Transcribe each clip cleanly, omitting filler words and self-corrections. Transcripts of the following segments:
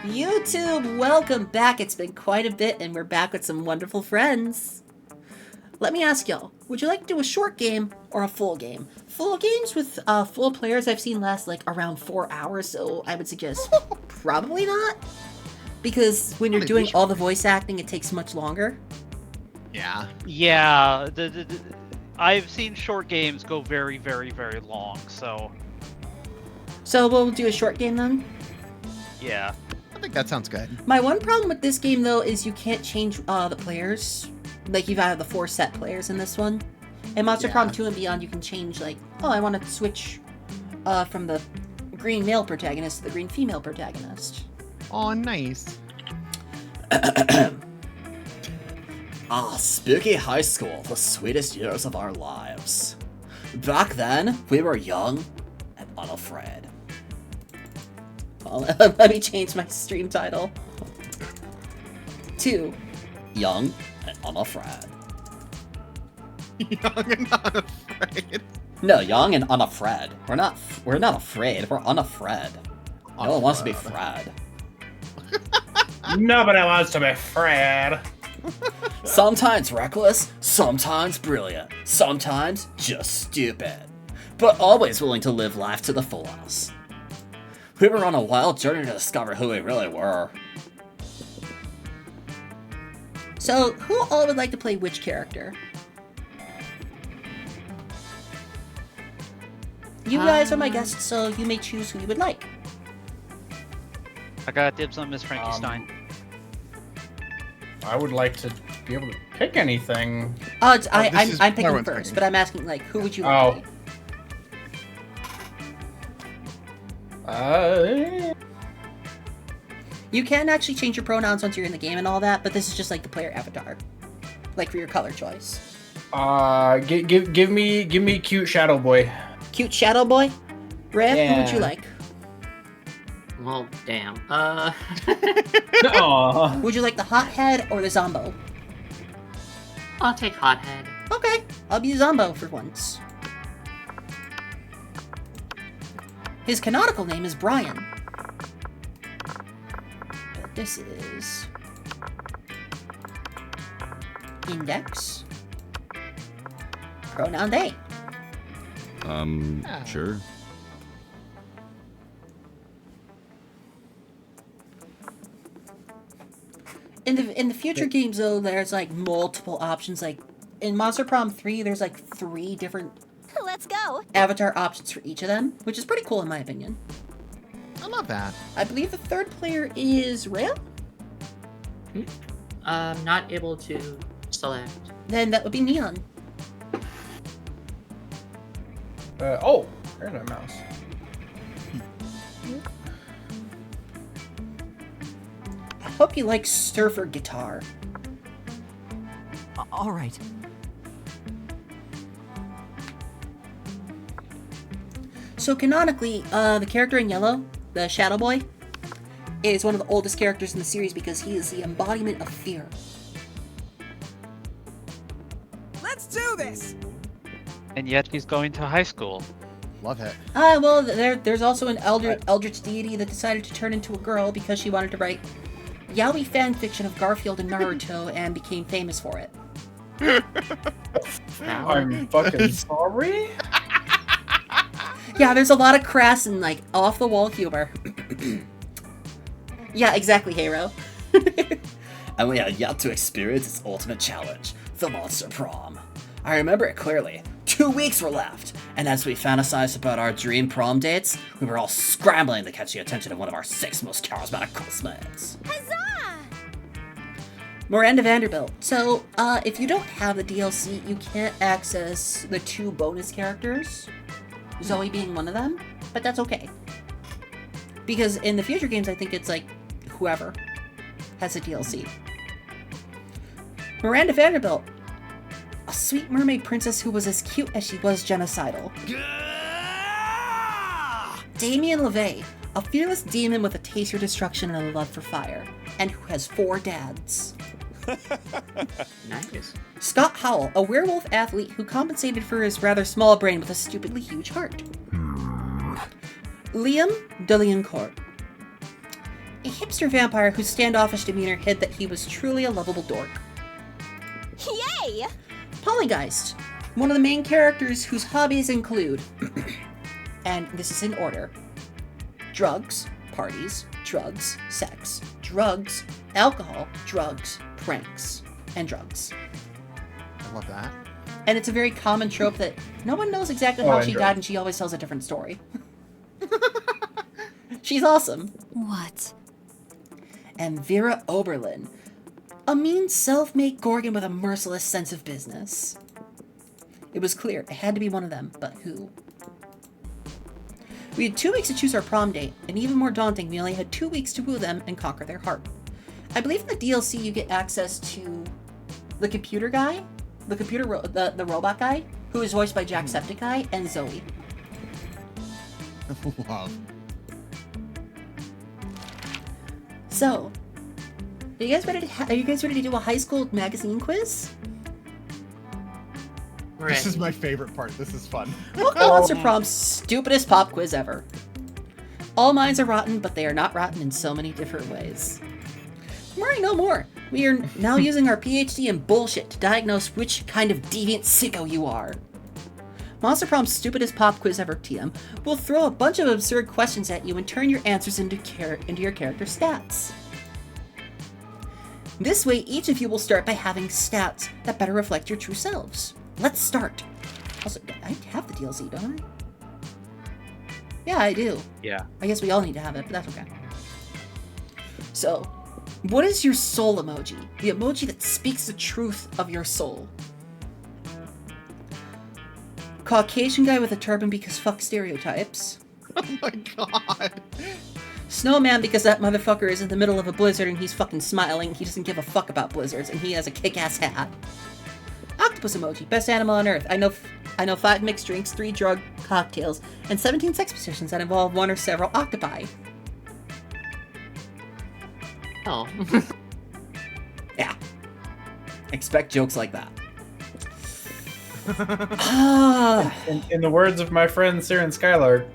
YouTube, welcome back. It's been quite a bit, and we're back with some wonderful friends. Let me ask y'all, would you like to do a short game or a full game? Full games with full players I've seen last like around 4 hours, so I would suggest probably not. Because when you're doing all the voice acting, it takes much longer. Yeah. Yeah, I've seen short games go very, very, very long, so... So we'll do a short game then? Yeah. I think that sounds good. My one problem with this game, though, is you can't change the players. Like, you've got the 4 set players in this one. In Monster Prom 2 and Beyond, you can change, like, oh, I want to switch from the green male protagonist to the green female protagonist. Oh, nice. Spooky high school, the sweetest years of our lives. Back then, we were young and unafraid. Well, let me change my stream title. 2. Young and unafraid. Young and unafraid. No, young and unafraid. We're not afraid, we're unafraid. No one wants to be Fred. Nobody wants to be Fred. Sometimes reckless, sometimes brilliant, sometimes just stupid. But always willing to live life to the fullest. We were on a wild journey to discover who we really were. So, who all would like to play which character? You guys are my guests, so you may choose who you would like. I got dibs on Miss Frankenstein. I would like to be able to pick anything. I'm picking everyone's first, picking. but I'm asking, like, who would you like to be? You can actually change your pronouns once you're in the game and all that, but this is just like the player avatar. Like for your color choice. Give me cute shadow boy. Cute shadow boy? Rev, who would you Yeah. like? Well, damn. Aw. Would you like the hothead or the zombo? I'll take hothead. Okay, I'll be Zombo for once. His canonical name is Brian. But this is... Index. Pronoun they. Sure. In the future games, though, there's like multiple options. Like in Monster Prom 3, there's like 3 different Let's go. avatar options for each of them, which is pretty cool in my opinion. I love that. I believe the 3rd player is Rhea? Not able to select. Then that would be Neon. Oh, there's a mouse. I hope you like surfer guitar. All right. So canonically, the character in yellow, the Shadow Boy, is one of the oldest characters in the series because he is the embodiment of fear. Let's do this. And yet he's going to high school. Love it. Well, there's also an eldritch deity that decided to turn into a girl because she wanted to write yaoi fanfiction of Garfield and Naruto and became famous for it. I'm fucking sorry. Yeah, there's a lot of crass and, like, off-the-wall humor. Yeah, exactly, Hero. And we had yet to experience its ultimate challenge, the Monster Prom. I remember it clearly. 2 weeks were left, and as we fantasized about our dream prom dates, we were all scrambling to catch the attention of one of our 6 most charismatic classmates. Huzzah! Miranda Vanderbilt. So, if you don't have the DLC, you can't access the 2 bonus characters, Zoe being one of them, but that's okay. Because in the future games, I think it's like whoever has a DLC. Miranda Vanderbilt. A sweet mermaid princess who was as cute as she was genocidal. Damien LeVay. A fearless demon with a taste for destruction and a love for fire. And who has 4 dads. Nice. Scott Howell, a werewolf athlete who compensated for his rather small brain with a stupidly huge heart. Liam DeLeoncourt. a hipster vampire whose standoffish demeanor hid that he was truly a lovable dork. Yay! Polygeist, one of the main characters whose hobbies include, and this is in order, drugs, parties, drugs, sex, drugs, alcohol, drugs, pranks, and drugs. I love that. And it's a very common trope that no one knows exactly how she died and she always tells a different story. She's awesome. What? And Vera Oberlin, a mean self-made Gorgon with a merciless sense of business. It was clear it had to be one of them, but who? We had 2 weeks to choose our prom date, and even more daunting, we only had 2 weeks to woo them and conquer their heart. I believe in the DLC you get access to the computer guy, the robot guy, who is voiced by Jacksepticeye, and Zoe. Wow. So, are you guys ready to do a high school magazine quiz? This is my favorite part. This is fun. Welcome to Monster Prom's stupidest pop quiz ever. All minds are rotten, but they are not rotten in so many different ways. Worry no more. We are now using our PhD in bullshit to diagnose which kind of deviant sicko you are. Monster Prom's stupidest pop quiz ever, TM, will throw a bunch of absurd questions at you and turn your answers into your character stats. This way, each of you will start by having stats that better reflect your true selves. Let's start. Also, I have the DLC, don't I? Yeah, I do. Yeah. I guess we all need to have it, but that's okay. So, what is your soul emoji? The emoji that speaks the truth of your soul. Caucasian guy with a turban because fuck stereotypes. Oh my god. Snowman because that motherfucker is in the middle of a blizzard and he's fucking smiling. He doesn't give a fuck about blizzards and he has a kick-ass hat. Octopus emoji, best animal on earth. I know 5 mixed drinks, 3 drug cocktails, and 17 sex positions that involve one or several octopi. Oh. Yeah. Expect jokes like that. Ah. In the words of my friend Siren Skylark,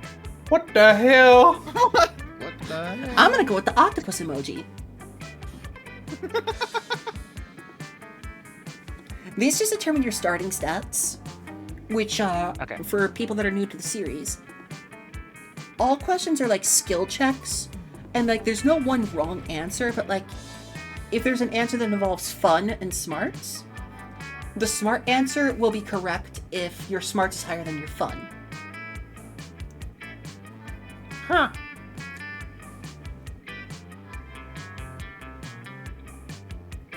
what the hell? What the heck? I'm gonna go with the octopus emoji. These just determine your starting stats, which, Okay. for people that are new to the series, all questions are like skill checks, and like there's no one wrong answer, but like if there's an answer that involves fun and smarts, the smart answer will be correct if your smarts is higher than your fun. Huh.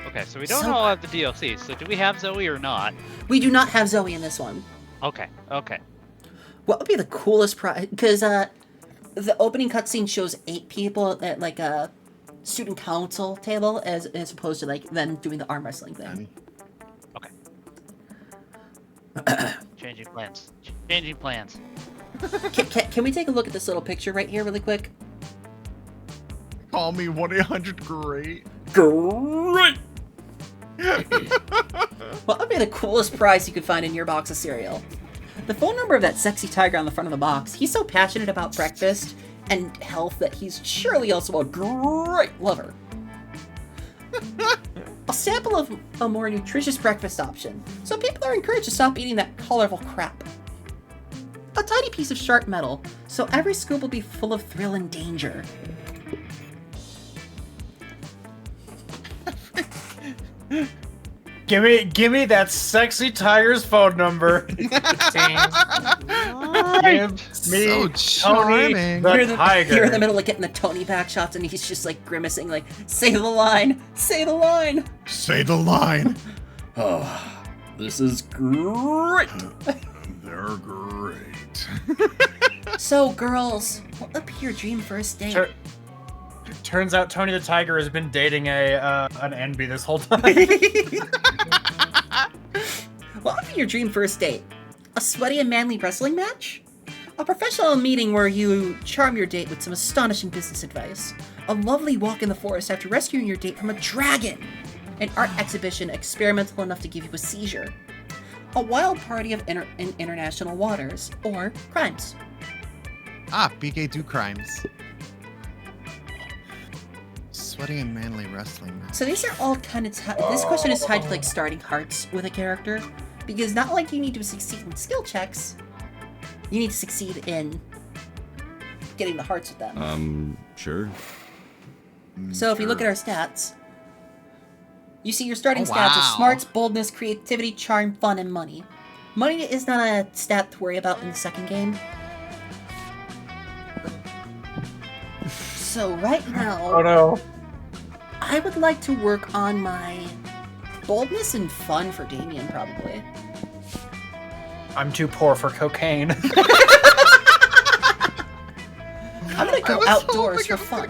Okay, so we don't So- all have the DLC. So do we have Zoe or not? We do not have Zoe in this one. Okay. Okay. What would be the coolest prize? Because the opening cutscene shows 8 people at like a student council table, as opposed to like them doing the arm wrestling thing. Changing plans. Changing plans. Can we take a look at this little picture right here, really quick? Call me 1-800-GREAT. Great. What would be the coolest prize you could find in your box of cereal? The phone number of that sexy tiger on the front of the box. He's so passionate about breakfast and health that he's surely also a great lover. A sample of a more nutritious breakfast option, so people are encouraged to stop eating that colorful crap. A tiny piece of sharp metal, so every scoop will be full of thrill and danger. Give me that sexy tiger's phone number. Give me So Tony charming. the You're in tiger. the middle of getting the Tony back shots, and he's just like grimacing, like, say the line, say the line. Say the line. Oh, this is great. They're great. So, girls, what would be your dream first date? Turns out Tony the Tiger has been dating an NB this whole time. What would be your dream first date? A sweaty and manly wrestling match? A professional meeting where you charm your date with some astonishing business advice? A lovely walk in the forest after rescuing your date from a dragon? An art exhibition experimental enough to give you a seizure? A wild party of in international waters? Or crimes? BK do crimes. sweaty and manly wrestling. So these are all kind of this question is tied to like starting hearts with a character, because not like you need to succeed in skill checks, you need to succeed in getting the hearts with them. Sure. So if you look at our stats, you see your starting Oh, stats are wow. smarts, boldness, creativity, charm, fun, and money. Money is not a stat to worry about in the second game. So right now, Oh no. I would like to work on my boldness and fun for Damien, probably. I'm too poor for cocaine. I'm gonna go outdoors for fun.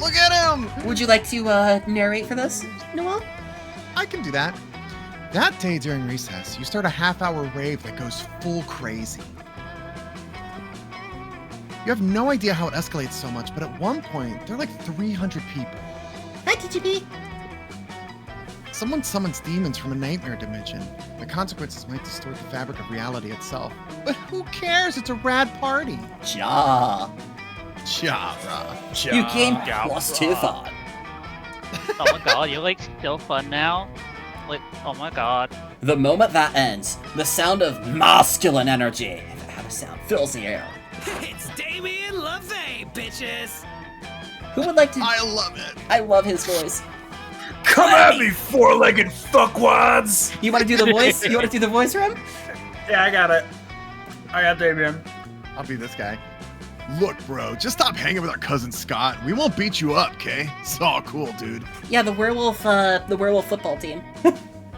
Look at him! Would you like to narrate for this, Noel? I can do that. That day during recess, you start a half-hour rave that goes full crazy. You have no idea how it escalates so much, but at one point, there are like 300 people. Hi, TGP. Someone summons demons from a nightmare dimension. The consequences might distort the fabric of reality itself. But who cares? It's a rad party. Ja. Jabra. You gain +2 fun. Oh my god, you're like still fun now? Like, oh my god. The moment that ends, the sound of masculine energy, if it had a sound, fills the air. It's Damien LaVey, bitches! Who would like to? I love it. I love his voice. Come at me, four-legged fuckwads! You want to do the voice? You want to do the voice for him? Yeah, I got it. I got Damien. I'll be this guy. Look, bro, just stop hanging with our cousin Scott. We won't beat you up, okay? It's all cool, dude. Yeah, the werewolf football team.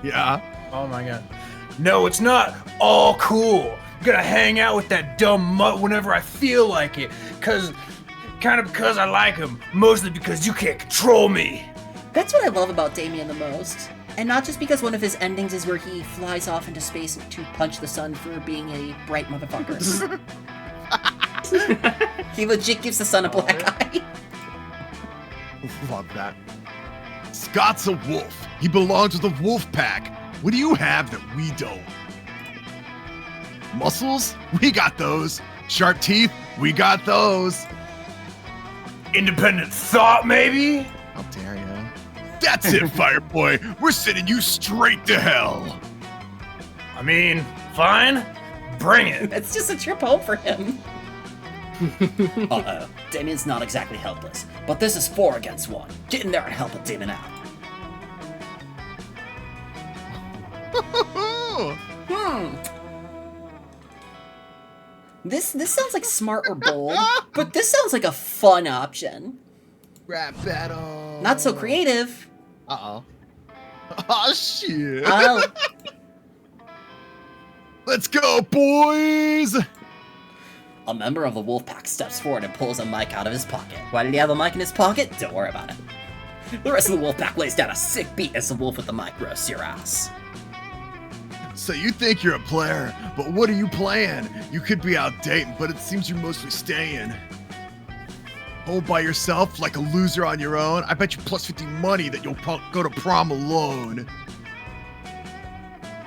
Yeah. Oh my god. No, it's not all cool. I'm gonna hang out with that dumb mutt whenever I feel like it. Because I like him. Mostly because you can't control me. That's what I love about Damien the most. And not just because one of his endings is where he flies off into space to punch the sun for being a bright motherfucker. He legit gives the sun a black eye. Love that. Scott's a wolf. He belongs to the wolf pack. What do you have that we don't? Muscles? We got those. Sharp teeth? We got those. Independent thought, maybe? How dare you? That's it, Fireboy. We're sending you straight to hell. I mean, fine. Bring it. It's just a trip home for him. Uh-oh, Damien's not exactly helpless, but this is 4 against 1. Get in there and help a Damien out. This sounds like smart or bold, but this sounds like a fun option. Rap battle. Not so creative. Uh-oh. Oh, shit. Oh, Let's go, boys. A member of the wolf pack steps forward and pulls a mic out of his pocket. Why did he have a mic in his pocket? Don't worry about it. The rest of the wolf pack lays down a sick beat as the wolf with the mic roasts your ass. So you think you're a player, but what are you playing? You could be out dating, but it seems you're mostly staying. Home by yourself, like a loser on your own. I bet you +50 money that you'll go to prom alone.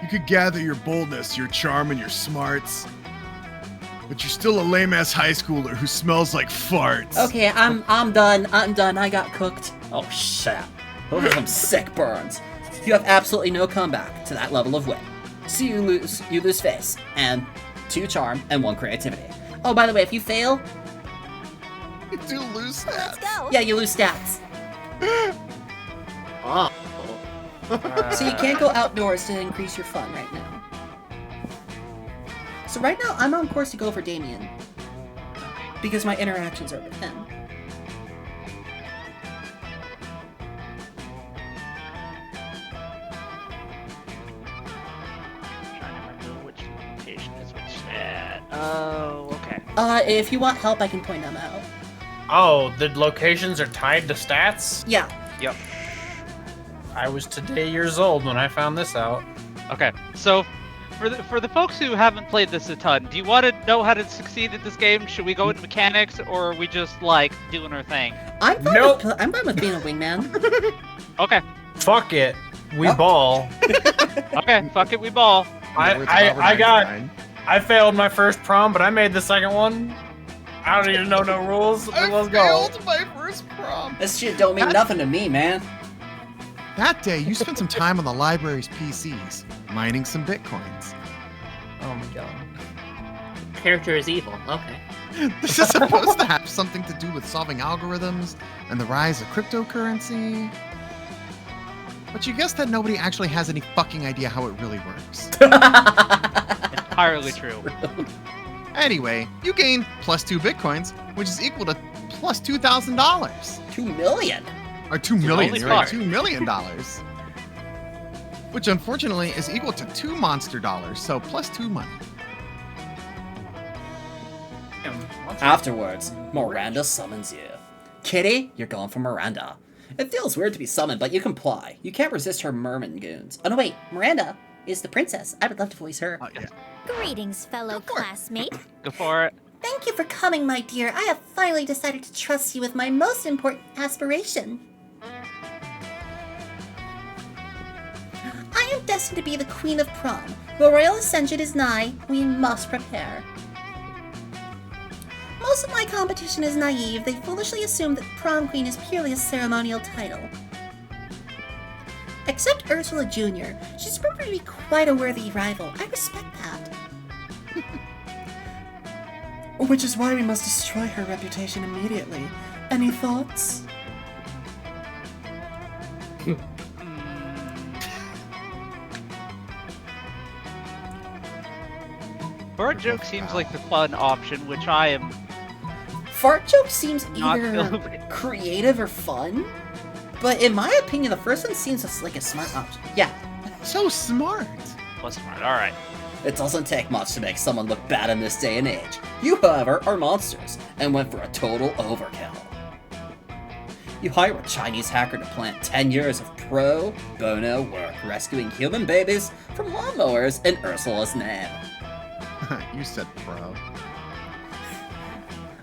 You could gather your boldness, your charm, and your smarts. But you're still a lame-ass high schooler who smells like farts. okay. I'm done. I'm done. I got cooked. Oh shit. Those are some sick burns. You have absolutely no comeback to that level of wit. So you lose face, and 2 charm, and 1 creativity. Oh, by the way, if you fail, You do lose Let's that. go. yeah, you lose stats. Oh. So you can't go outdoors to increase your fun right now. So right now, I'm on course to go for Damien. Because my interactions are with him. Trying to remember which location is which stat. Oh, okay. If you want help, I can point them out. Oh, the locations are tied to stats? Yeah. Yep. I was today years old when I found this out. Okay, so for the folks who haven't played this a ton, do you want to know how to succeed at this game? Should we go into mechanics, or are we just like doing our thing? I'm fine, Nope. I'm fine with being a wingman. Okay, Fuck it. We Oh. ball. okay, fuck it, we ball. I failed my first prom, but I made the second one. I don't even know no rules. I Let's go. failed my first prom. This shit don't mean nothing to me, man. That day, you spent some time on the library's PCs, mining some bitcoins. Oh my god. Character is evil. Okay. This is supposed to have something to do with solving algorithms and the rise of cryptocurrency. But you guessed that nobody actually has any fucking idea how it really works. Entirely true. Anyway, you gain plus 2 bitcoins, which is equal to plus $2,000. 2 million. Or 2 million, Only you're right, far. $2 million. Which unfortunately is equal to 2 monster dollars, so plus 2 money. Afterwards, Miranda summons you. Kitty, you're going for Miranda. It feels weird to be summoned, but you comply. You can't resist her merman goons. Oh no, wait. Miranda is the princess. I would love to voice her. Yeah. Greetings, fellow classmate. Go for it. Thank you for coming, my dear. I have finally decided to trust you with my most important aspiration. I am destined to be the queen of prom. The royal ascension is nigh. We must prepare. Most of my competition is naive. They foolishly assume that prom queen is purely a ceremonial title. Except Ursula Jr. She's proven to be quite a worthy rival. I respect that. Which is why we must destroy her reputation immediately. Any thoughts? Fart joke seems like the fun option, which I am Fart joke seems not either feeling. creative or fun, but in my opinion, the first one seems like a smart option. Yeah. So smart. Was smart. All right. It doesn't take much to make someone look bad in this day and age. You, however, are monsters, and went for a total overkill. You hire a Chinese hacker to plant 10 years of pro bono work rescuing human babies from lawnmowers in Ursula's name. You said pro.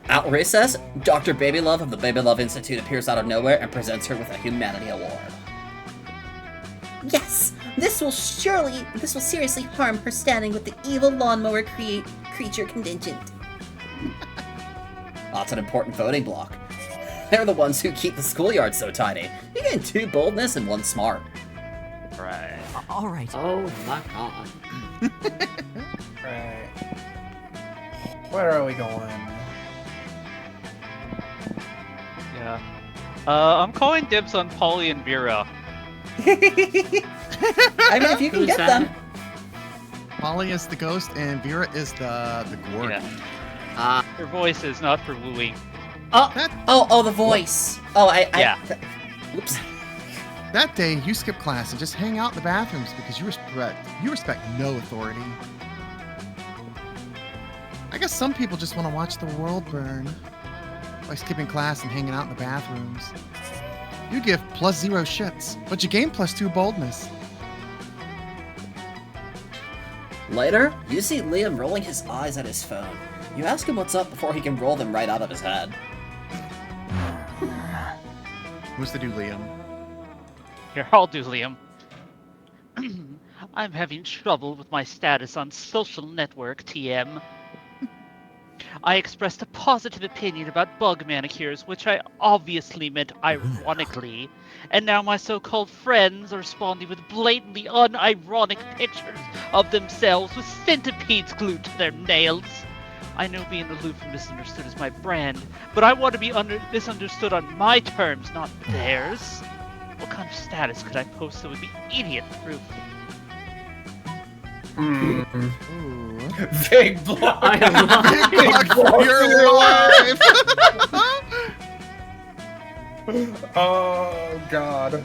At recess, Dr. Babylove of the Babylove Institute appears out of nowhere and presents her with a Humanity Award. Yes, this will seriously harm her standing with the evil lawnmower creature contingent. That's an important voting block. They're the ones who keep the schoolyard so tidy. You gain 2 boldness and 1 smart. Right. All right. Oh my god. Right. Where are we going? Yeah. I'm calling dibs on Polly and Vera. I mean, if you can Who's get that? them. Polly is the ghost and Vera is the Gorg. Yeah. Her voice is not for wooing. Oh, the voice. Oh, Yeah. Oops. That day, you skip class and just hang out in the bathrooms because you respect no authority. I guess some people just want to watch the world burn by skipping class and hanging out in the bathrooms. You give plus 0 shits, but you gain plus 2 boldness. Later, you see Liam rolling his eyes at his phone. You ask him what's up before he can roll them right out of his head. Who's the dude, Liam? Here, I'll do Liam. I'm having trouble with my status on social network, TM. I expressed a positive opinion about bug manicures, which I obviously meant ironically, and now my so-called friends are responding with blatantly unironic pictures of themselves with centipedes glued to their nails. I know being aloof and misunderstood is my brand, but I want to be misunderstood on my terms, not theirs. What kind of status could I post that would be idiot-proof? Ooh. Big block. I am lying. Big block for your life! Oh god.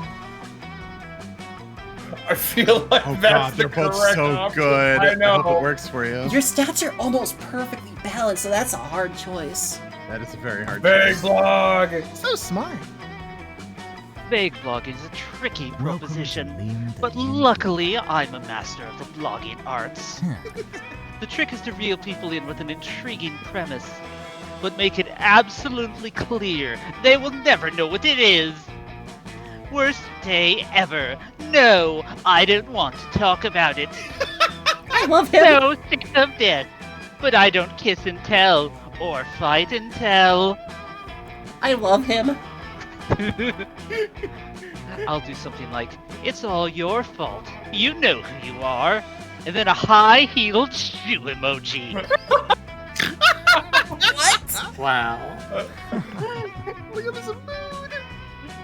I feel like Oh that's god, the they're both correct so option. good. I know. hope it works for you. Your stats are almost perfectly balanced, so that's a hard choice. That is a very hard Big choice. blog. So smart. Vague blogging is a tricky proposition, but luckily I'm a master of the blogging arts. The trick is to reel people in with an intriguing premise, but make it absolutely clear they will never know what it is. Worst day ever. No, I don't want to talk about it. I love him. So sick of death. But I don't kiss and tell, Or fight and tell. I love him. I'll do something like, it's all your fault. You know who you are. And then a high-heeled shoe emoji. What? Wow. Liam is a mood.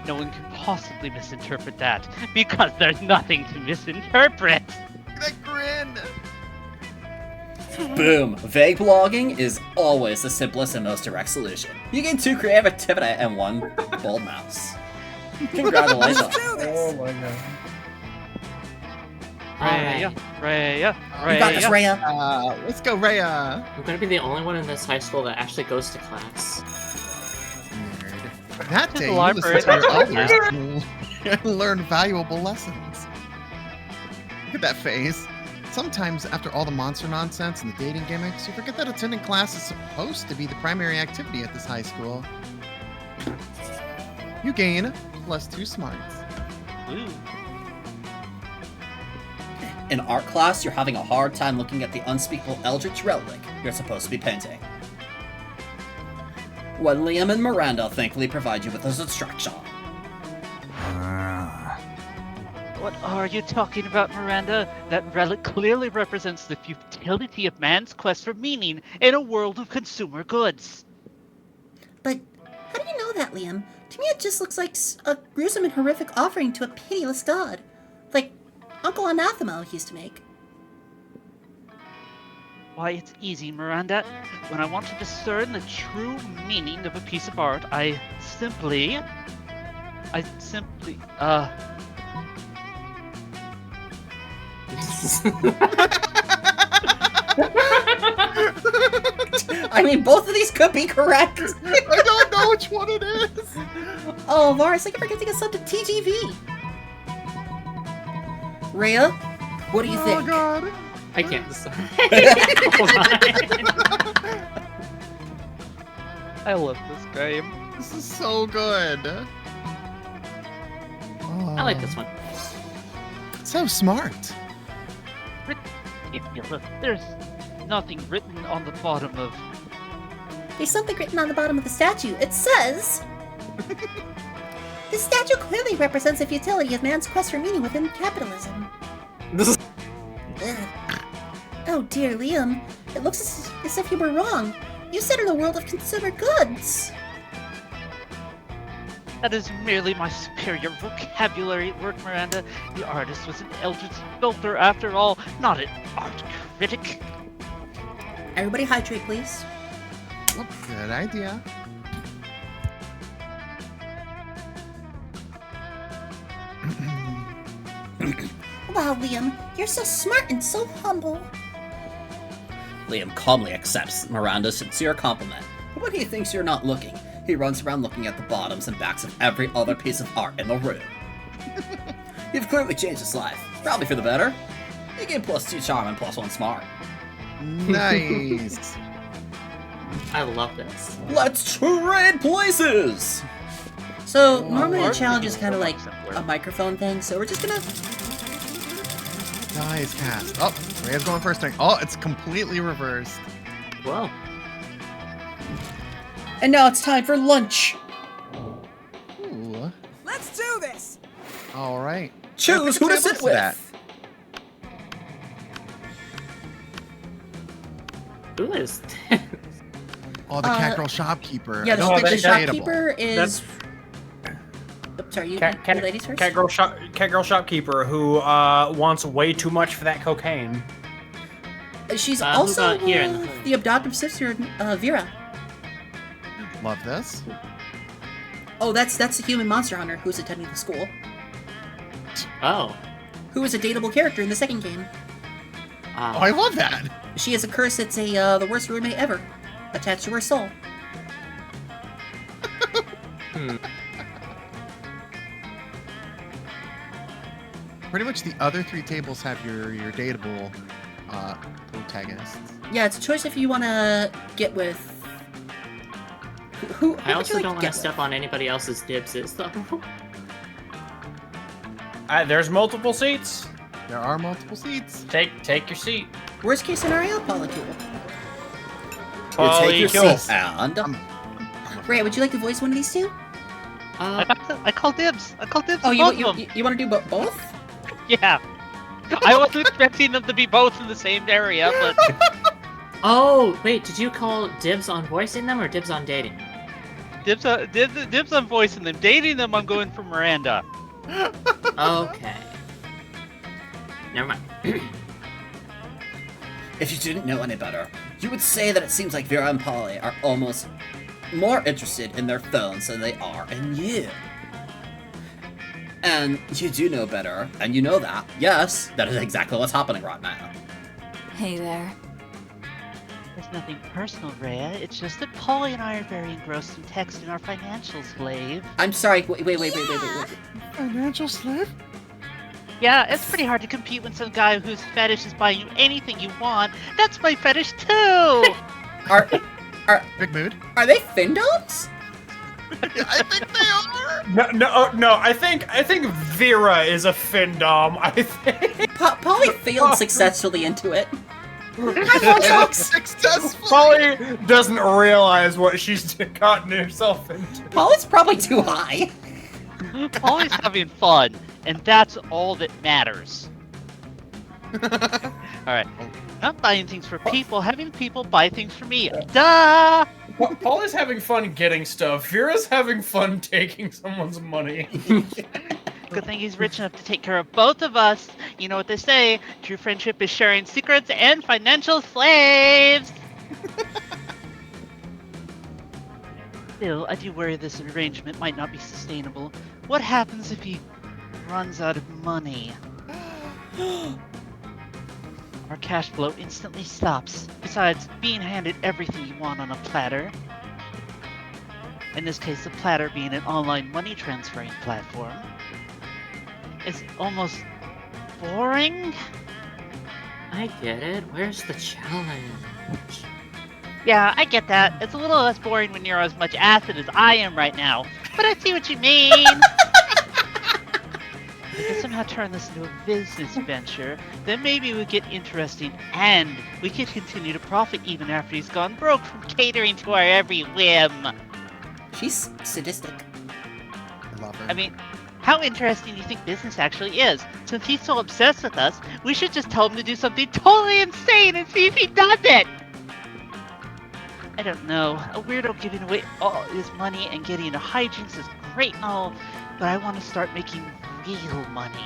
No one can possibly misinterpret that, because there's nothing to misinterpret. That grin. Boom! Vague blogging is always the simplest and most direct solution. You gain 2 creative activity and 1 bold mouse. Congratulations. Oh my god. Rhea, Rhea, You got this, Rhea. Rhea. Let's go, Rhea. I'm gonna be the only one in this high school that actually goes to class. Nerd. That day, you library, listened to your that's elders and learned valuable lessons. Look at that face. Sometimes, after all the monster nonsense and the dating gimmicks, you forget that attending class is supposed to be the primary activity at this high school. You gain +2 smarts. Ooh. In art class, you're having a hard time looking at the unspeakable eldritch relic you're supposed to be painting. When Liam and Miranda thankfully provide you with a distraction. What are you talking about, Miranda? That relic clearly represents the futility of man's quest for meaning in a world of consumer goods. But how do you know that, Liam? To me, it just looks like a gruesome and horrific offering to a pitiless god. Like Uncle Anathema used to make. Why, it's easy, Miranda. When I want to discern the true meaning of a piece of art, I simply, I mean, both of these could be correct. I don't know which one it is. Oh, Varus, I keep forgetting a sub to TGV. Rhea, what do you think? Oh god. I can't decide. I love this game. This is so good. I like this one. So smart. Ridiculous. There's nothing written on the bottom of... There's something written on the bottom of the statue. It says... This statue clearly represents the futility of man's quest for meaning within capitalism. Ugh. Oh dear, Liam. It looks as if you were wrong. You said in a world of consumer goods. That is merely my superior vocabulary at work, Miranda. The artist was an eldritch sculptor after all, not an art critic. Everybody hydrate, please. Oh, good idea. Wow, Liam, you're so smart and so humble. Liam calmly accepts Miranda's sincere compliment, but when he thinks you're not looking, he runs around looking at the bottoms and backs of every other piece of art in the room. You've clearly changed his life, probably for the better. You get +2 charm and +1 smart. Nice. I love this. Let's trade places! So, normally the art challenge would is be kind of so like much simpler. a microphone thing, so we're just gonna... Die is cast. Oh, Rhea's going first thing. Oh, it's completely reversed. Whoa. And now it's time for lunch. Ooh. Let's do this! All right. Choose who to Tables sit to with! that. Who is Oh, the cat girl shopkeeper. Yeah, I don't think the she's dateable. shopkeeper is... Oops, sorry, you ladies first? Cat girl shopkeeper who wants way too much for that cocaine. She's who also got here in the the adoptive sister, Vera. Love this. Oh, that's the human monster hunter who's attending the school. Oh. Who is a dateable character in the second game. Oh, I love that. She has a curse that's the worst roommate ever, attached to her soul. Pretty much the other 3 tables have your dateable protagonists. Yeah, it's a choice if you want to get with... Who I would also you like don't to want get to step on anybody else's dibs, though. There's multiple seats. There are multiple seats. Take your seat. with? Worst case scenario, polycule. You take your kills. seat and... Ray, would you like to voice one of these two? I call dibs. I call dibs. Oh, on you both of them. want to do both? Yeah. I wasn't expecting them to be both in the same area, but Oh, wait, did you call dibs on voicing them or dibs on dating? dibs on voicing them. Dating them, I'm going for Miranda. Okay. Never mind. If you didn't know any better, you would say that it seems like Vera and Polly are almost more interested in their phones than they are in you. And you do know better, and you know that. Yes, that is exactly what's happening right now. Hey there. It's nothing personal, Rhea. It's just that Polly and I are very engrossed in texting our financial slave. I'm sorry, wait. Financial slave? Yeah, it's pretty hard to compete when some guy whose fetish is buying you anything you want. That's my fetish too! Big mood. Are they findoms? I think they are. No. I think Vera is a findom. I think. Polly failed successfully into it. Successful. Polly doesn't realize what she's gotten herself into. Polly's probably too high. Polly's having fun, and that's all that matters. Alright. Not buying things for people, having people buy things for me. Duh! Polly's having fun getting stuff. Vera's having fun taking someone's money. Good thing he's rich enough to take care of both of us. You know what they say, true friendship is sharing secrets and financial slaves! Still, I do worry this arrangement might not be sustainable. What happens if he runs out of money? Our cash flow instantly stops. Besides, being handed everything you want on a platter. In this case, the platter being an online money transferring platform. Is almost boring? I get it. Where's the challenge? Yeah, I get that. It's a little less boring when you're as much acid as I am right now. But I see what you mean! We could somehow turn this into a business venture, then maybe it would get interesting, and we could continue to profit even after he's gone broke from catering to our every whim. She's sadistic. I love her. I mean, how interesting do you think business actually is? Since he's so obsessed with us, we should just tell him to do something totally insane and see if he does it! I don't know. A weirdo giving away all his money and getting into hijinks is great and all, but I want to start making real money.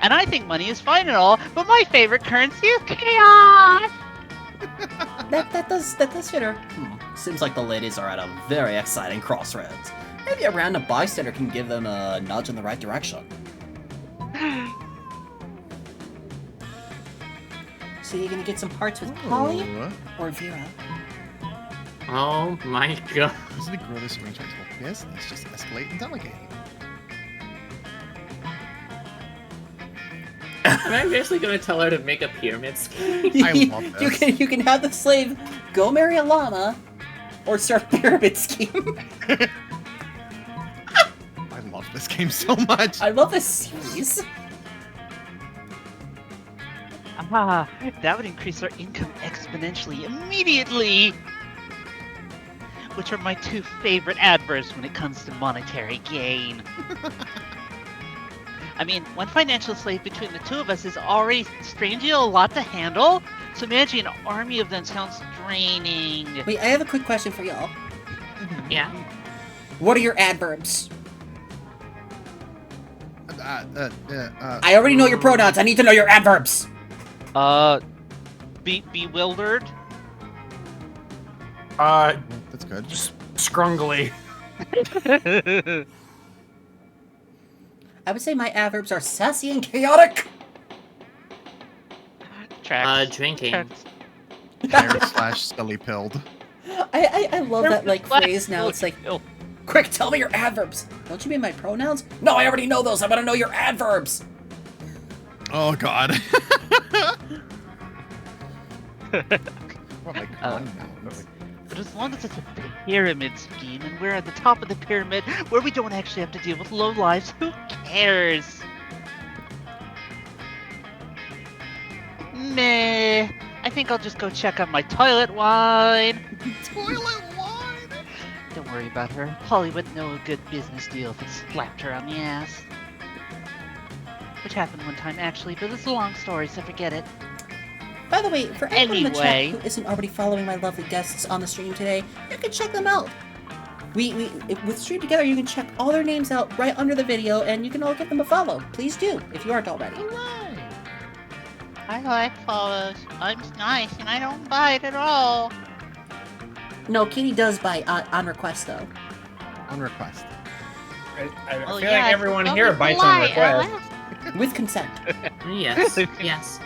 And I think money is fine and all, but my favorite currency is chaos! That does fit her. Seems like the ladies are at a very exciting crossroads. Maybe a random bystander can give them a nudge in the right direction. So you're gonna get some parts with Polly Ooh. or Vera? Oh my god. Doesn't it grow this arrangement's whole business? Just escalate and delegate. Am I basically gonna tell her to make a pyramid scheme? I love this. You can have the slave go marry a llama, or start a pyramid scheme. I love this game so much. I love this series. Ah, that would increase our income exponentially immediately! Which are my two favorite adverbs when it comes to monetary gain. I mean, one financial slave between the two of us is already strangely a lot to handle, so managing an army of them sounds draining. Wait, I have a quick question for y'all. Yeah. What are your adverbs? I already know your pronouns. I need to know your adverbs. Bewildered? That's good. Just scrungly. I would say my adverbs are sassy and chaotic. Tracks. Drinking. Tracks. Tired / silly pilled. I love that like What? phrase now. It's like, Oh, Quick, tell me your adverbs. don't you mean my pronouns? No, I already know those. I want to know your adverbs. Oh god. What am I calling now? but as long as it's a pyramid scheme and we're at the top of the pyramid where we don't actually have to deal with low lives, who cares? Meh. I think I'll just go check on my toilet wine. Toilet wine? Don't worry about her. Polly wouldn't know a good business deal if it slapped her on the ass. Which happened one time, actually, but it's a long story, so forget it. By the way, for anyone in the chat Anyway. who isn't already following my lovely guests on the stream today, you can check them out. With Stream Together, you can check all their names out right under the video, and you can all give them a follow. Please do, if you aren't already. I like follows. I'm nice, and I don't bite at all. No, Katie does bite on request, though. On request. I Oh, feel yeah, like everyone here bites on request. With consent. Yes, yes.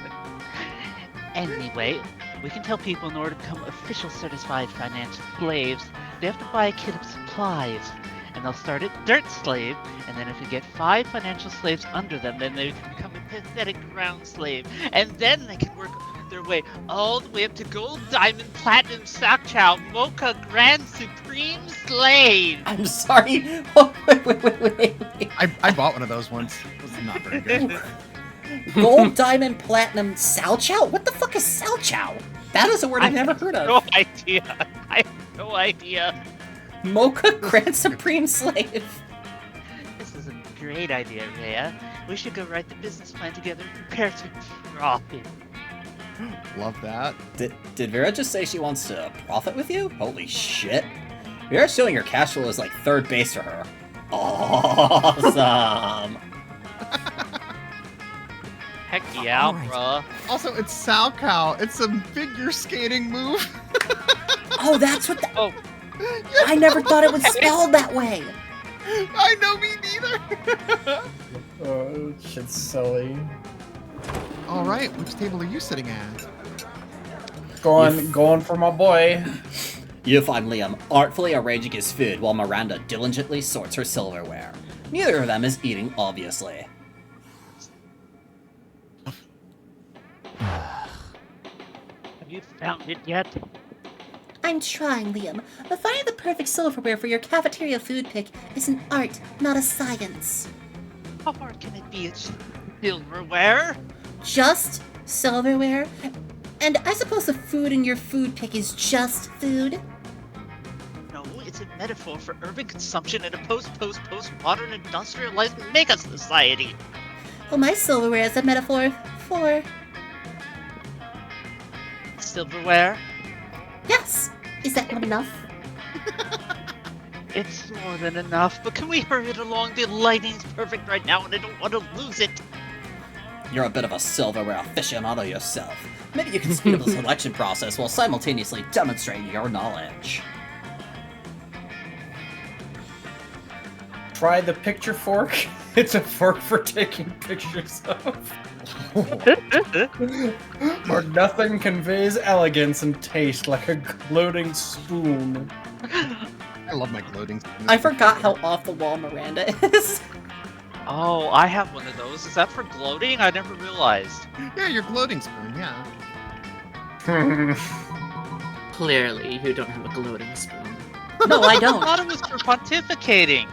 Anyway, we can tell people in order to become official certified financial slaves, they have to buy a kit of supplies. And they'll start at Dirt Slave, and then if you get 5 financial slaves under them, then they can become a pathetic ground slave. And then they can work their way all the way up to Gold, Diamond, Platinum, Sakchow, Mocha, Grand Supreme Slave! I'm sorry. Oh, wait. I bought one of those once. It was not very good. Gold, Diamond, Platinum, Salchow? What the fuck is Salchow? That is a word I've never heard of. No idea. I have no idea. Mocha Grand Supreme Slave. This is a great idea, Rhea. We should go write the business plan together and prepare to drop it. Love that. Did Vera just say she wants to profit with you? Holy shit. Vera's showing her cash flow is like third base for her. Awesome. Heck yeah, Alright. bruh. Also, it's Salchow. It's a figure skating move. Oh, that's what the... Oh, I never thought it was spelled that way. I know, me neither. Oh, shit's silly. All right, which table are you sitting at? Going for my boy. You find Liam artfully arranging his food while Miranda diligently sorts her silverware. Neither of them is eating, obviously. have you found it yet? I'm trying, Liam. But finding the perfect silverware for your cafeteria food pick is an art, not a science. How hard can it be? It's silverware? Just silverware? And I suppose the food in your food pick is just food? No, it's a metaphor for urban consumption in a post-modern industrialized mega society. Well, my silverware is a metaphor for... Silverware? Yes! Is that not enough? It's more than enough, but can we hurry it along? The lighting's perfect right now and I don't want to lose it. You're a bit of a silverware aficionado yourself. Maybe you can speed up the selection process while simultaneously demonstrating your knowledge. Try the picture fork. It's a fork for taking pictures of. Where nothing conveys elegance and taste like a gloating spoon. I love my gloating. I forgot how off the wall Miranda is. Oh, I have one of those. Is that for gloating? I never realized. Yeah, your gloating spoon. Yeah. Clearly, you don't have a gloating spoon. No, I I don't. thought it was for pontificating.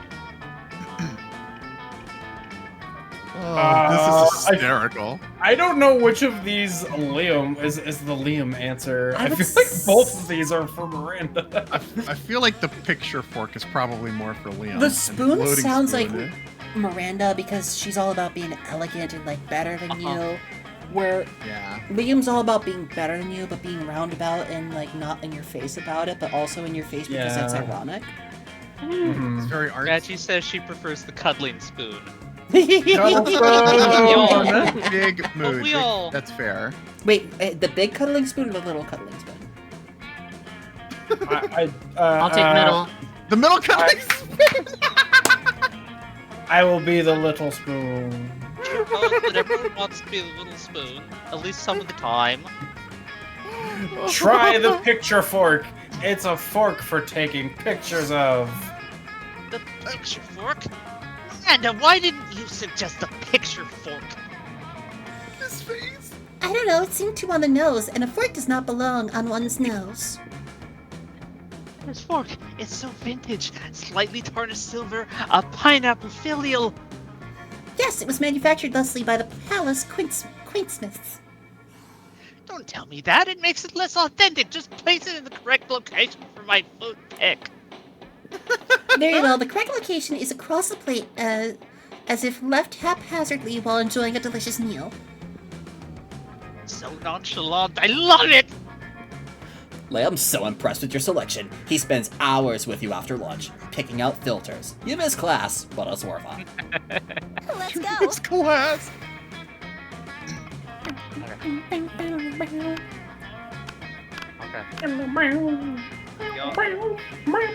Oh, this is hysterical. I don't know which of these Liam is the Liam answer. I I would feel like both of these are for Miranda. I feel like the picture fork is probably more for Leon. The and spoon gloating sounds spoon, like Miranda because she's all about being elegant and like better than you. Where Yeah. Liam's all about being better than you, but being roundabout and like not in your face about it, but also in your face because that's Yeah. ironic. It's very artsy. Reggie says she prefers the cuddling spoon. Big But mood. we all- That's fair. Wait, the big cuddling spoon or the little cuddling spoon? I'll take middle. The middle cuddling spoon. I will be the little spoon. But everyone wants to be the little spoon, at least some of the time. Try the picture fork. It's a fork for taking pictures of. The picture fork? Amanda, why didn't you suggest a picture fork? His face. I don't know, it seemed too on the nose, and a fork does not belong on one's nose. This fork is so vintage. Slightly tarnished silver, a pineapple filial. Yes, it was manufactured thusly by the Palace Quainsmiths. Don't tell me that. It makes it less authentic. Just place it in the correct location for my food pick. Very well. The correct location is across the plate, as if left haphazardly while enjoying a delicious meal. So nonchalant. I love it. Liam's so impressed with your selection, he spends hours with you after lunch, picking out filters. You miss class, but it's worth it. Let's go. It's class.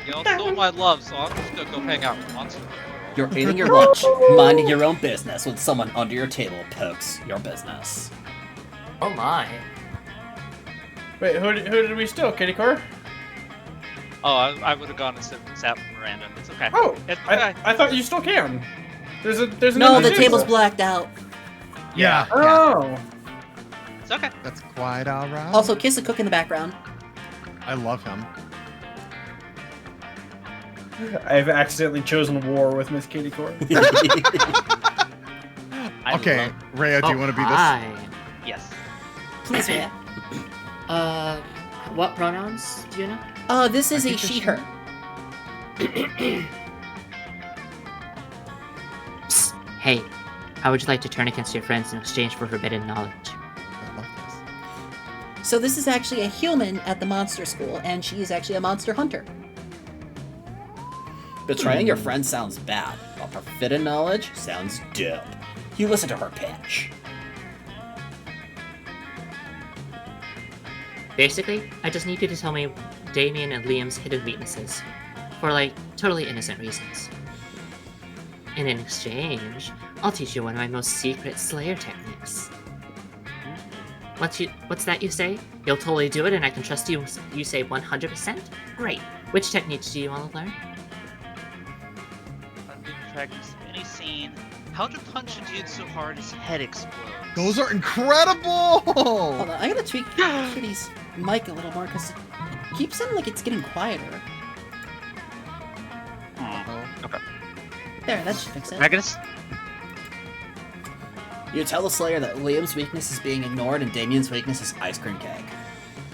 Y'all stole my love, so I'm just gonna go hang out with Monster. You're eating your lunch, minding your own business when someone under your table pokes your business. Oh my. Wait, who did we steal, KittyCore? Oh, I would have gone and sat with Miranda. It's okay. Oh, It's okay. I thought you still can. There's No, another the table's table. blacked out. Yeah. Oh. It's okay. That's quite alright. Also, Kiss the Cook in the background. I love him. I've accidentally chosen war with MsKittycore. Okay, Rhea, do you want to be this? Hi. Yes. Please, Rhea. What pronouns do you know? This is a she, her. Psst. Hey, how would you like to turn against your friends in exchange for forbidden knowledge? I love this. So this is actually a human at the monster school, and she is actually a monster hunter. Betraying your friend sounds bad, but forbidden knowledge sounds dope. You listen to her pitch. Basically, I just need you to tell me Damien and Liam's hidden weaknesses. For, like, totally innocent reasons. And in exchange, I'll teach you one of my most secret Slayer techniques. What's that you say? You'll totally do it and I can trust you, you say 100%? Great. Which techniques do you want to learn? I've been practicing any scene. How to punch a dude so hard his head explodes. Those are incredible! Hold on, I gotta tweak Kitty's mic a little more, because it keeps sounding like it's getting quieter. Okay. There, that should fix it. Magnus? You tell the Slayer that Liam's weakness is being ignored and Damien's weakness is ice cream cake.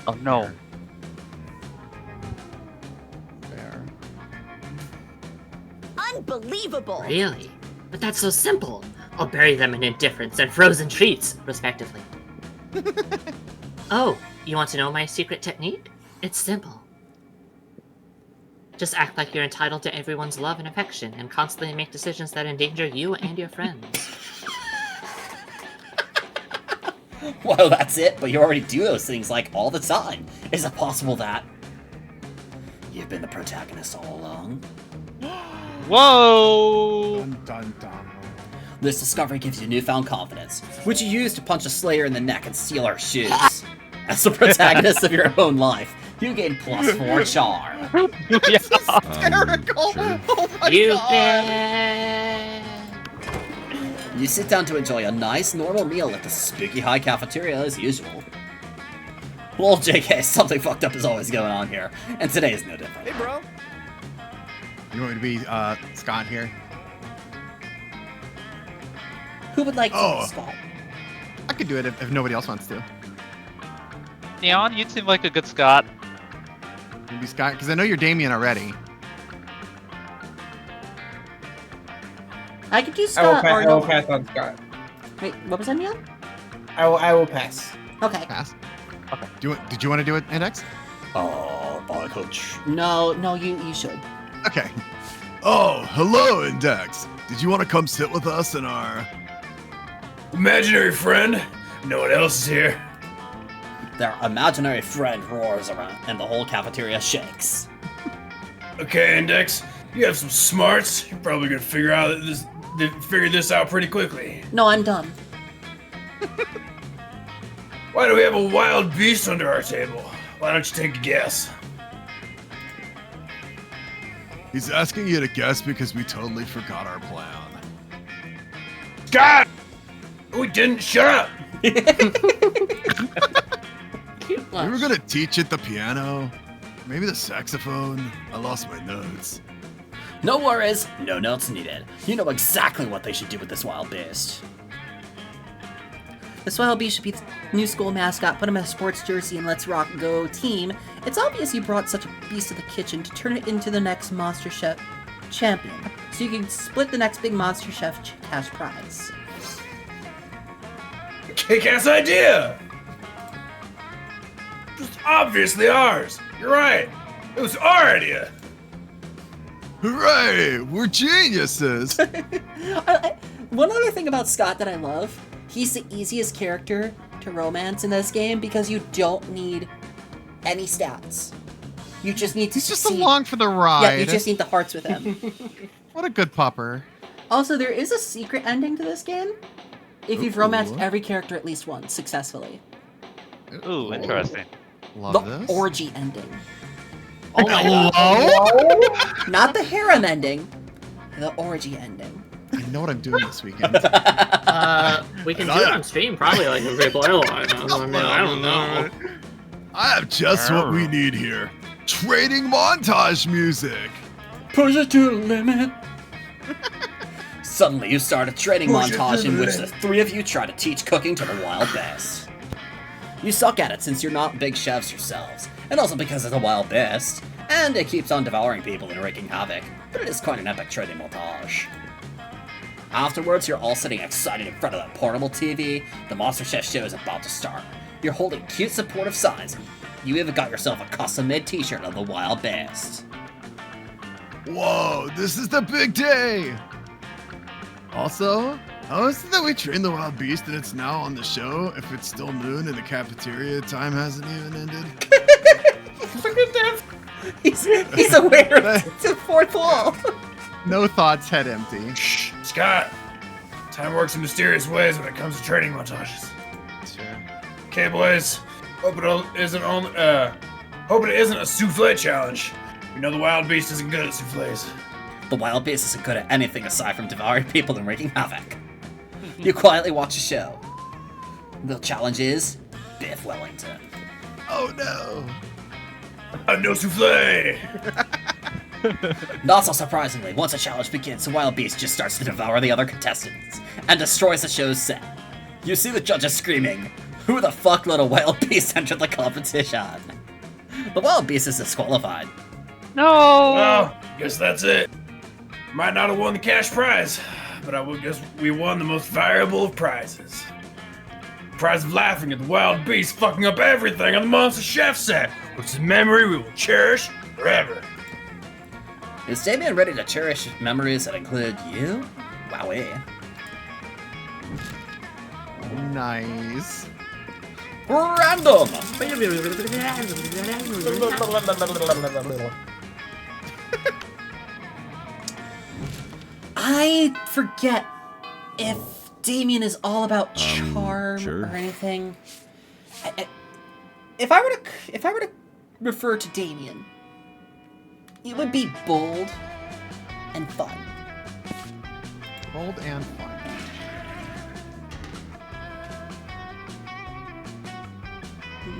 Oh no. There. Unbelievable. Really? But that's so simple! I'll bury them in indifference and frozen treats, respectively. Oh, you want to know my secret technique? It's simple. Just act like you're entitled to everyone's love and affection, and constantly make decisions that endanger you and your friends. Well, that's it, but you already do those things, like, all the time. Is it possible that you've been the protagonist all along? Whoa! Dun dun dun. This discovery gives you newfound confidence, which you use to punch a Slayer in the neck and steal her shoes. As the protagonist of your own life, you gain +4 charm. Hysterical! Oh my You god! bet! You sit down to enjoy a nice, normal meal at the spooky high cafeteria as usual. Well, JK, something fucked up is always going on here, and today is no different. Hey, bro. You want me to be Scott here? Who would like to Oh. Scott? I could do it if nobody else wants to. Neon, you seem like a good Scott. Maybe Scott, because I know you're Damien already. I could do I will, Scott or I will no. pass on Scott. Wait, what was that, Neil? I will pass. Okay. Pass. Okay. Did you want to do it, Index? Oh, boy, coach. No, you should. Okay. Oh, hello, Index. Did you want to come sit with us in our... Imaginary friend. No one else is here. Their imaginary friend roars around, and the whole cafeteria shakes. Okay, Index. You have some smarts. You're probably gonna figure this out pretty quickly. No, I'm done. Why do we have a wild beast under our table? Why don't you take a guess? He's asking you to guess because we totally forgot our plan. Scott! We didn't. Shut up! We were gonna teach it the piano, maybe the saxophone. I lost my notes. No worries, no notes needed. You know exactly what they should do with this wild beast. The Swell Bee should be the new school mascot. Put him in a sports jersey and let's rock go team. It's obvious you brought such a beast to the kitchen to turn it into the next Monster Chef champion, so you can split the next big Monster Chef cash prize. Kick-ass idea! Just obviously ours. You're right. It was our idea. Hooray! We're geniuses! One other thing about Scott that I love, he's the easiest character to romance in this game because you don't need any stats. You just need to He's just along for the ride. Yeah, you just need the hearts with him. What a good pupper. Also, there is a secret ending to this game if you've romanced every character at least once successfully. Ooh, interesting. Love the this. orgy ending. Oh my god. Hello? Not the harem ending, the orgy ending. I know what I'm doing this weekend. We can do it on stream, probably like a replay line. I don't know. I have just what we need here. Training montage music. Push it to the limit. Suddenly, you start a training montage in which the three of you try to teach cooking to the wild beast. You suck at it since you're not big chefs yourselves, and also because it's a wild beast, and it keeps on devouring people and wreaking havoc, but it is quite an epic training montage. Afterwards, you're all sitting excited in front of that portable TV, the Monster Chef show is about to start. You're holding cute supportive signs, and you even got yourself a custom-made t-shirt of the wild beast. Whoa, this is the big day! Also, how is it that we trained the wild beast and it's now on the show if it's still noon and the cafeteria time hasn't even ended? He's aware of the fourth wall. No thoughts, head empty. Shh, Scott. Time works in mysterious ways when it comes to training montages. Sure. Okay, boys. Hope it isn't a souffle challenge. You know the wild beast isn't good at souffles. The wild beast isn't good at anything aside from devouring people and wreaking havoc. You quietly watch the show. The challenge is Biff Wellington. Oh no! No souffle! Not so surprisingly, once the challenge begins, the wild beast just starts to devour the other contestants and destroys the show's set. You see the judges screaming, "Who the fuck let a wild beast enter the competition?" The wild beast is disqualified. No! Well, guess that's it. Might not have won the cash prize, but I would guess we won the most valuable of prizes. The prize of laughing at the wild beast fucking up everything on the Monster Chef set, which is a memory we will cherish forever. Is Damien ready to cherish memories that include you? Wowee. Nice. Random! I forget if Damien is all about charm sure. or anything. If I were to refer to Damien, it would be bold and fun. Bold and fun.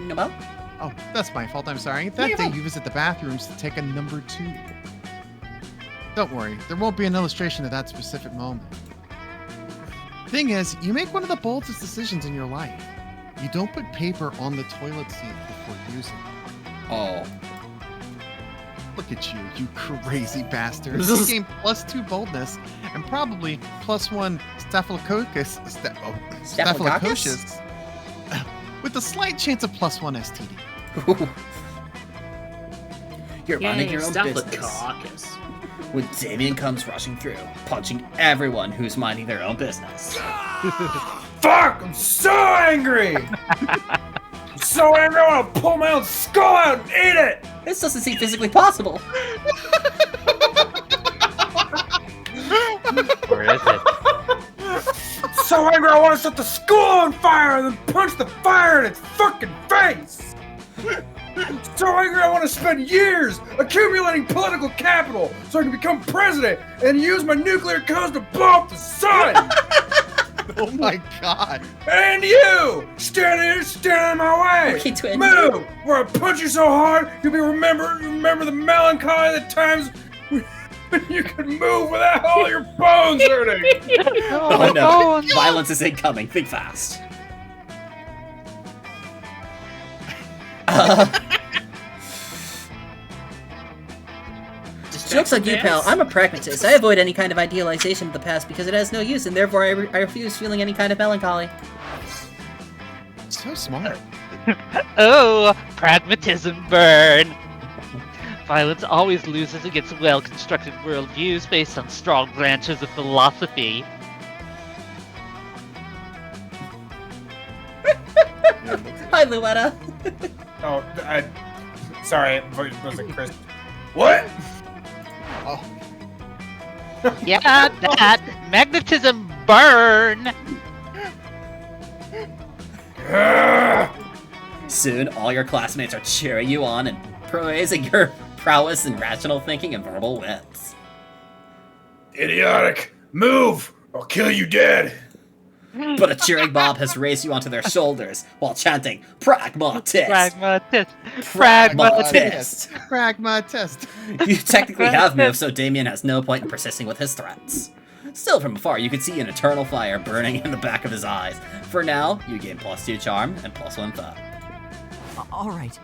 No? Oh, that's my fault. I'm sorry. That day you visit the bathrooms to take a number 2. Don't worry, there won't be an illustration of that specific moment. Thing is, you make one of the boldest decisions in your life. You don't put paper on the toilet seat before using it. Oh. Look at you, you crazy bastard. You gain +2 boldness and probably +1 staphylococcus. Staphylococcus? With a slight chance of +1 STD. You're running your own business. Staphylococcus. When Damien comes rushing through, punching everyone who's minding their own business. Fuck! I'm so angry! I'm so angry I want to pull my own skull out and eat it! This doesn't seem physically possible. Or is it? I'm so angry I want to set the school on fire and then punch the fire in its fucking face! I'm so angry I want to spend years accumulating political capital so I can become president and use my nuclear codes to blow up the sun! Oh my god. And you! Standing in my way! Okay, twin. Move! Where I punch you so hard, you'll be remember the melancholy of the times when you could move without all your bones hurting! Oh no, violence is incoming, think fast. Joke's on you, pal. I'm a pragmatist. I avoid any kind of idealization of the past because it has no use, and therefore I refuse feeling any kind of melancholy. So smart. Oh, pragmatism burn! Violence always loses against well-constructed worldviews based on strong branches of philosophy. Hi, Luetta. Oh, sorry, was it Chris? What? Oh. Yeah, that magnetism burn! Soon, all your classmates are cheering you on and praising your prowess in rational thinking and verbal wits. Idiotic! Move! I'll kill you dead! But a cheering mob has raised you onto their shoulders while chanting, Pragmatist! Pragmatist! Pragmatist! Pragmatist. You technically have moved, so Damien has no point in persisting with his threats. Still, from afar, you can see an eternal fire burning in the back of his eyes. For now, you gain +2 charm and +1 thought. All right.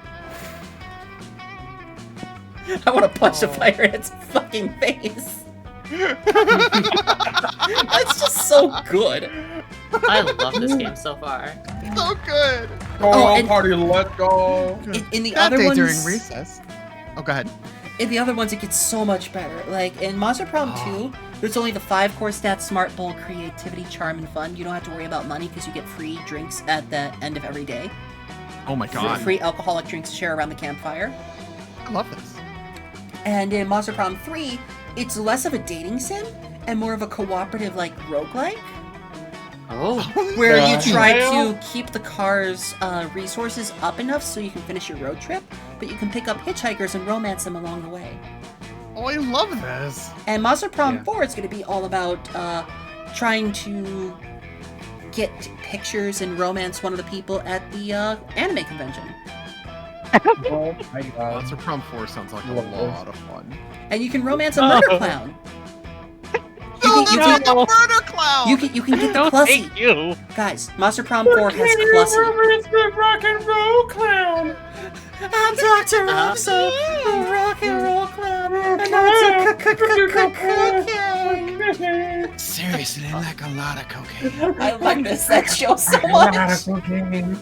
I want to punch the fire in its fucking face. That's just so good. I love this game so far. So good. Go Oh, on, and- party, let's go! In the That other day ones, during recess. Oh, go ahead. in the other ones, it gets so much better. Like in Monster Prom 2, there's only the 5 core stats: Smart, Bold, Creativity, Charm, and Fun. You don't have to worry about money because you get free drinks at the end of every day. Oh my god. Free alcoholic drinks to share around the campfire. I love this. And in Monster Prom 3, it's less of a dating sim and more of a cooperative, like, roguelike, Oh, where you Yeah. try to keep the car's resources up enough so you can finish your road trip, but you can pick up hitchhikers and romance them along the way. Oh, I love this. And Monster Prom Yeah. 4 is going to be all about trying to get pictures and romance one of the people at the anime convention. Oh my god. Monster Prom 4 sounds like a lot of fun. And you can romance a murder clown. Oh, you that's can- like a murder clown! You can get the Don't Clussy. hate you! Guys, Monster Prom 4 has Clussy. It's the rock and roll clown! I'm Dr. Robson, a rock and roll clown, and I'm Seriously, like a lot of cocaine. I like that show so much. cocaine.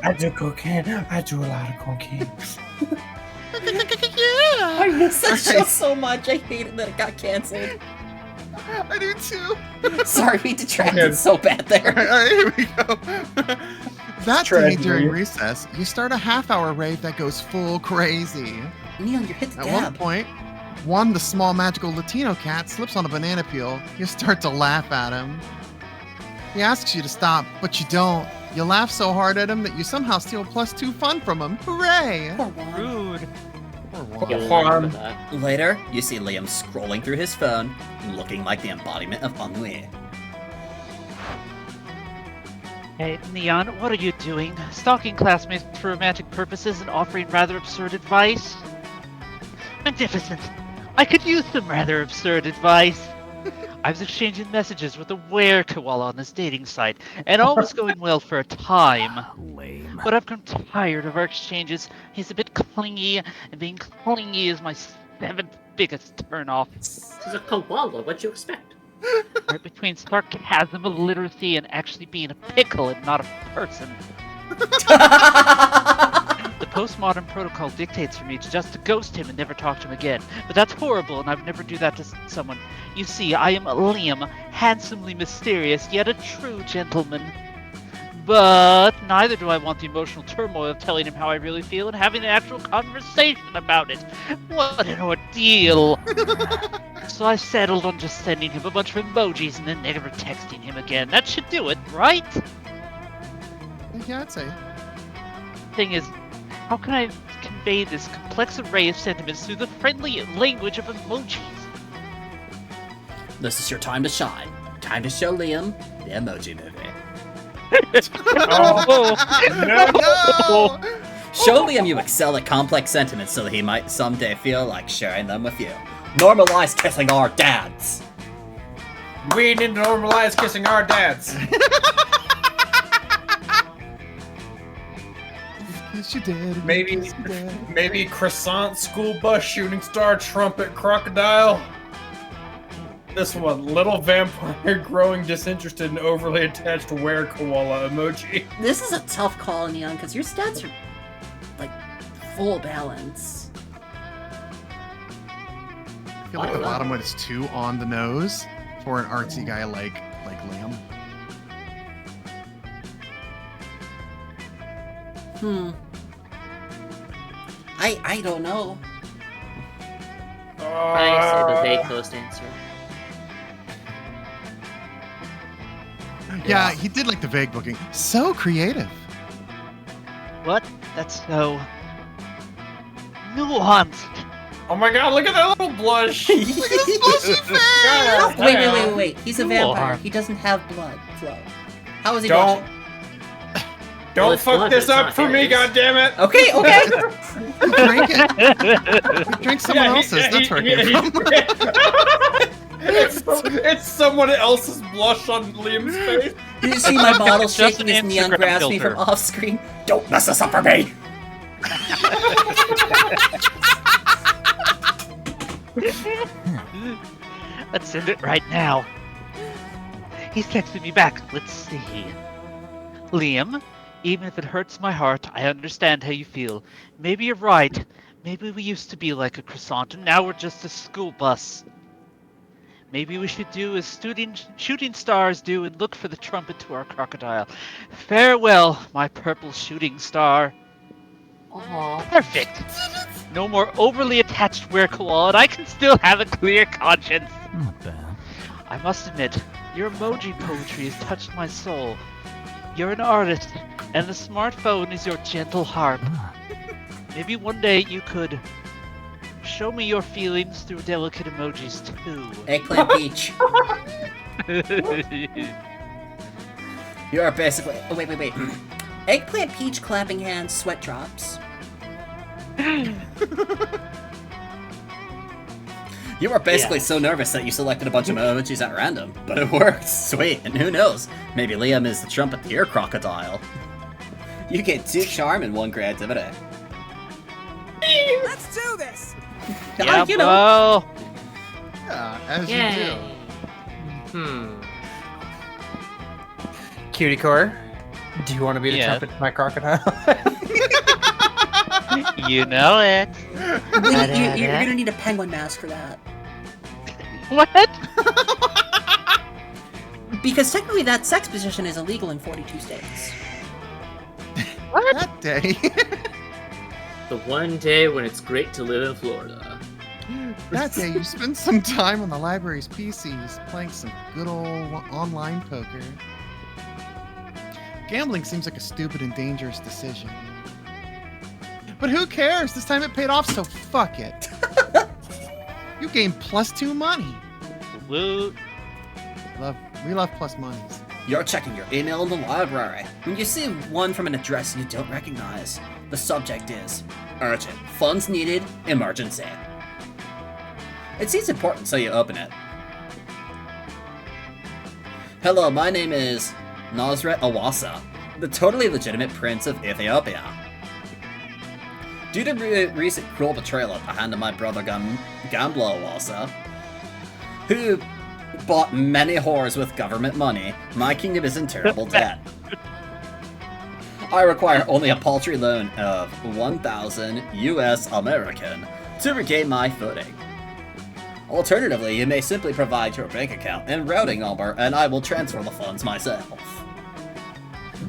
I do cocaine. I do a lot of cocaine. I miss that show so much. I hate it that it got canceled. I do too. Sorry, we detracted so bad there. Alright, here we go. That day Tragedy. during recess, you start a half-hour rave that goes full crazy. Neon, you hit the At one dab. point, the small magical Latino cat, slips on a banana peel. You start to laugh at him. He asks you to stop, but you don't. You laugh so hard at him that you somehow steal +2 fun from him. Hooray! Poor Juan. Rude. Poor Juan. You'll Juan. remember that. Later, you see Liam scrolling through his phone, looking like the embodiment of ennui. Hey, Neon, what are you doing? Stalking classmates for romantic purposes and offering rather absurd advice? Magnificent! I could use some rather absurd advice. I was exchanging messages with a were-koala on this dating site, and all was going well for a time. Lame. But I've grown tired of our exchanges. He's a bit clingy, and being clingy is my 7th biggest turnoff. This is a koala. What'd you expect? Right between sarcasm, illiteracy, and actually being a pickle and not a person. The postmodern protocol dictates for me just to ghost him and never talk to him again. But that's horrible, and I would never do that to someone. You see, I am Liam, handsomely mysterious, yet a true gentleman. But neither do I want the emotional turmoil of telling him how I really feel and having an actual conversation about it. What an ordeal! So I settled on just sending him a bunch of emojis and then never texting him again. That should do it, right? Yeah, I'd say. Thing is, how can I convey this complex array of sentiments through the friendly language of emojis? This is your time to shine. Time to show Liam the emoji movie. Oh, No! Show Liam you excel at complex sentiments so that he might someday feel like sharing them with you. Normalize kissing our dads. We need to normalize kissing our dads. Yes, you did. Maybe, Yes, you did. maybe croissant, school bus, shooting star, trumpet, crocodile. This one, little vampire growing disinterested and overly attached were koala emoji. This is a tough call, Neon, because your stats are like full balance. I feel like the bottom one is too on the nose for an artsy guy like Liam. I don't know. I say the vague closed answer. Yeah, he did like the vague booking. So creative. What? That's so nuanced. Oh my god, look at that little blush! Wait. He's a vampire. He doesn't have blood flow. How is he Don't blushing? Don't it's fuck blood, this it's up not for me, his. goddammit! Okay. Drink it. Drink someone else's. That's where it came from. It's someone else's blush on Liam's face. Did you see my model Just shaking an as Neon Instagram grabs me filter. from off screen? Don't mess this up for me! Let's send it right now. He's texting me back. Let's see. Liam, even if it hurts my heart, I understand how you feel. Maybe you're right. Maybe we used to be like a croissant, and now we're just a school bus. Maybe we should do as shooting stars do and look for the trumpet to our crocodile. Farewell, my purple shooting star. Aww. Perfect. No more overly attached werekoala, and I can still have a clear conscience. Not bad. I must admit, your emoji poetry has touched my soul. You're an artist, and the smartphone is your gentle harp. Maybe one day you could show me your feelings through delicate emojis too. Eggplant peach. You are basically. Oh, wait. Eggplant peach clapping hands, sweat drops. You were basically so nervous that you selected a bunch of emojis at random, but it worked. Sweet, and who knows? Maybe Liam is the trumpet to your crocodile. You get 2 charm and 1 creativity. Let's do this! Yeah, you know. well, Yeah, as you Yay. CutieCore, do you want to be the Yeah. trumpet to my crocodile? you know it. You're gonna need a penguin mask for that. What? Because technically that sex position is illegal in 42 states. What? That day. The one day when it's great to live in Florida. That day you spend some time on the library's PCs playing some good old online poker. Gambling seems like a stupid and dangerous decision. But who cares? This time it paid off, so fuck it. You gained +2 money. Woot. We love plus monies. You're checking your email in the library when you see one from an address you don't recognize. The subject is urgent, funds needed, emergency. It seems important, so you open it. Hello, my name is Nasret Awasa, the totally legitimate Prince of Ethiopia. Due to recent cruel betrayal at the hand of my brother Gamblo Awasa, who bought many whores with government money, my kingdom is in terrible debt. I require only a paltry loan of 1,000 US American to regain my footing. Alternatively, you may simply provide your bank account and routing number, and I will transfer the funds myself.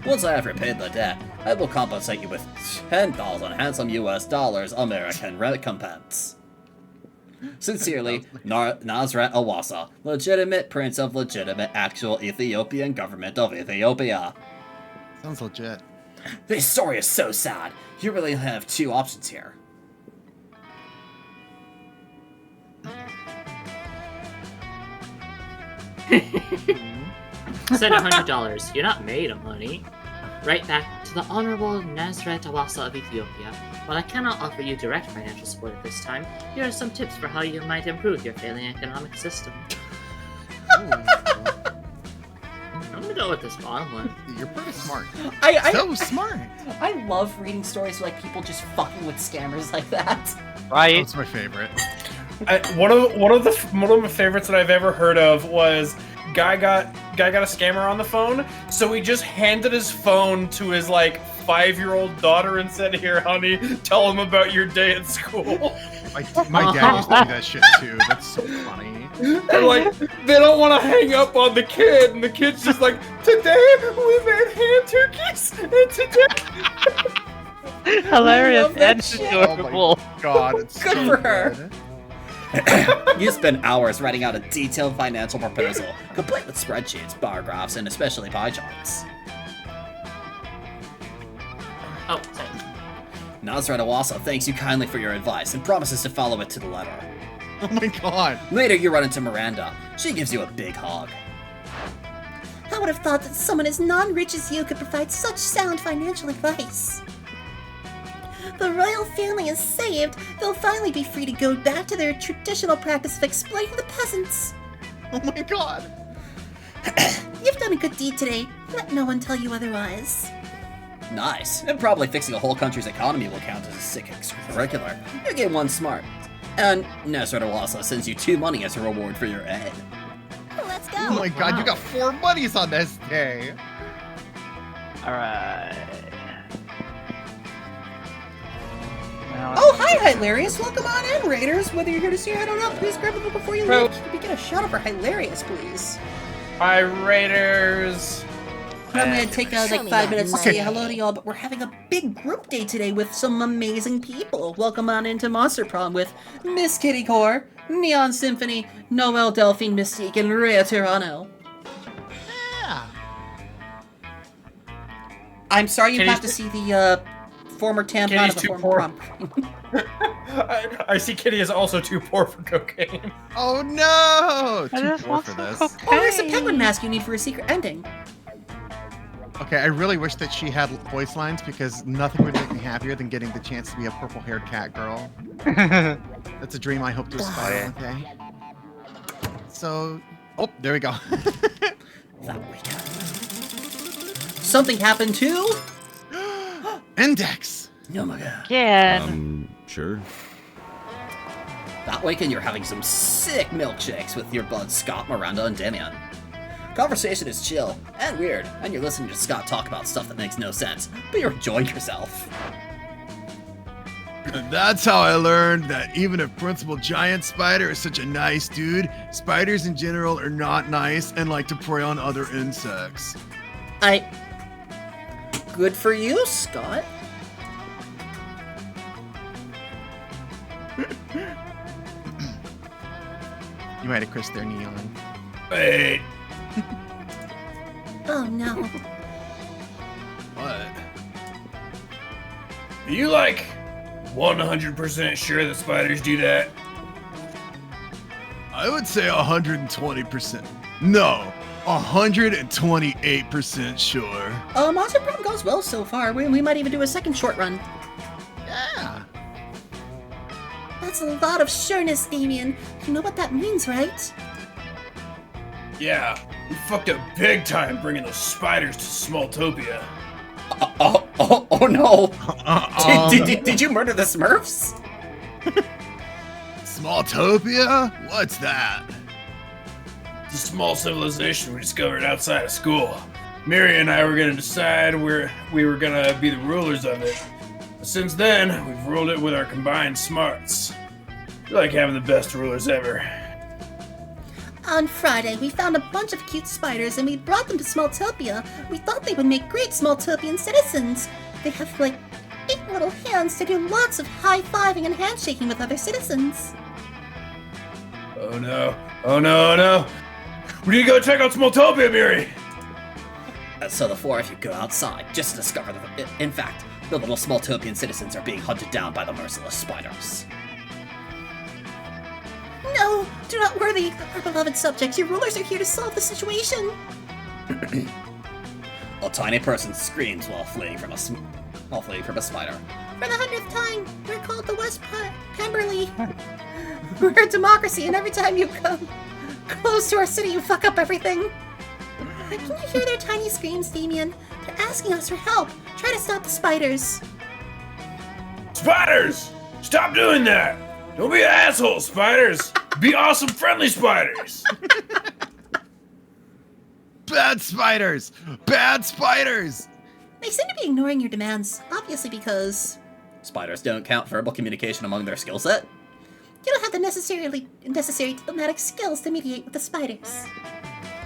Once I have repaid the debt, I will compensate you with 10,000 handsome US dollars American recompense. Sincerely, Nasrat Awasa, legitimate prince of legitimate actual Ethiopian government of Ethiopia. Sounds legit. This story is so sad. You really have 2 options here. Send $100. You're not made of money. Right back to the Honorable Nasrat Awasa of Ethiopia. While I cannot offer you direct financial support at this time, here are some tips for how you might improve your failing economic system. I'm gonna go with this bottom one. You're pretty smart. I Smart. I love reading stories like people just fucking with scammers like that. Right? That's my favorite. One of my favorites that I've ever heard of was guy got a scammer on the phone, so he just handed his phone to his like 5-year-old daughter and said, "Here, honey, tell him about your day at school." My dad used to do that shit too. That's so funny. And like they don't want to hang up on the kid, and the kid's just like, "Today we made hand turkeys, and today." Hilarious that and shit. adorable. Oh my god, it's Good so for her. good. You spend hours writing out a detailed financial proposal, complete with spreadsheets, bar graphs, and especially pie charts. Oh, sorry. Nazrata also thanks you kindly for your advice and promises to follow it to the letter. Oh my god. Later, you run into Miranda. She gives you a big hug. I would have thought that someone as non-rich as you could provide such sound financial advice. The royal family is saved. They'll finally be free to go back to their traditional practice of exploiting the peasants. Oh my god. You've done a good deed today. Let no one tell you otherwise. Nice. And probably fixing a whole country's economy will count as a sick extracurricular. You get one smart. And Nazrata also sends you 2 money as a reward for your ed. Let's go. Oh my god, you got 4 monies on this day. Alright. Oh, hi, Hilarious. Welcome on in, Raiders. Whether you're here to see or I don't know, please grab a book before you leave. Can we get a shout out for Hilarious, please? Hi, Raiders. I'm going to take like Show me 5 that minutes to money. say hello to y'all, but we're having a big group day today with some amazing people. Welcome on into Monster Prom with MsKittycore, NeonSYmphony, Noelle, Delphine, Mystique, and RheaTyrano. Yeah. I'm sorry you Kitty's have to see the former tampon Kitty's of the too former poor. prom. I see Kitty is also too poor for cocaine. Oh no! I Too just poor want for some this. cocaine. Oh, there's a penguin mask you need for a secret ending. Okay, I really wish that she had voice lines because nothing would make me happier than getting the chance to be a purple-haired cat girl. That's a dream I hope to aspire one day. So, oh, there we go. That weekend. Something happened too. Index. Oh my god. Again. Sure. That weekend, you're having some sick milkshakes with your buds Scott, Miranda, and Damien. Conversation is chill and weird, and you're listening to Scott talk about stuff that makes no sense, but you're enjoying yourself. And that's how I learned that even if Principal Giant Spider is such a nice dude, spiders in general are not nice and like to prey on other insects. Good for you, Scott. You might have Chris their Neon. Wait. Oh no. What? Are you like 100% sure that spiders do that? I would say 120%. No, 128% sure. Monster Prom goes well so far. We might even do a second short run. Yeah. That's a lot of sureness, Damien. You know what that means, right? Yeah, we fucked up big time bringing those spiders to Smalltopia. Oh no! Uh-oh. Did you murder the Smurfs? Smalltopia? What's that? It's a small civilization we discovered outside of school. Miri and I were gonna decide where we were gonna be the rulers of it. But since then, we've ruled it with our combined smarts. We like having the best rulers ever. On Friday, we found a bunch of cute spiders and we brought them to Smalltopia. We thought they would make great Smalltopian citizens. They have like 8 little hands to do lots of high-fiving and handshaking with other citizens. Oh no. Oh no, oh no. We need to go check out Smalltopia, Miri! So the 4 of you go outside, just to discover that, in fact, the little Smalltopian citizens are being hunted down by the merciless spiders. No, do not worry, our beloved subjects. Your rulers are here to solve the situation. A tiny person screams while fleeing from a spider. For the 100th time, we're called the West Pemberley. We're a democracy, and every time you come close to our city, you fuck up everything. Can you hear their tiny screams, Damien? They're asking us for help. Try to stop the spiders. Spiders! Stop doing that! Don't be assholes, spiders! Be awesome, friendly spiders! Bad spiders! Bad spiders! They seem to be ignoring your demands, obviously because Spiders don't count verbal communication among their skill set? you don't have the necessary diplomatic skills to mediate with the spiders.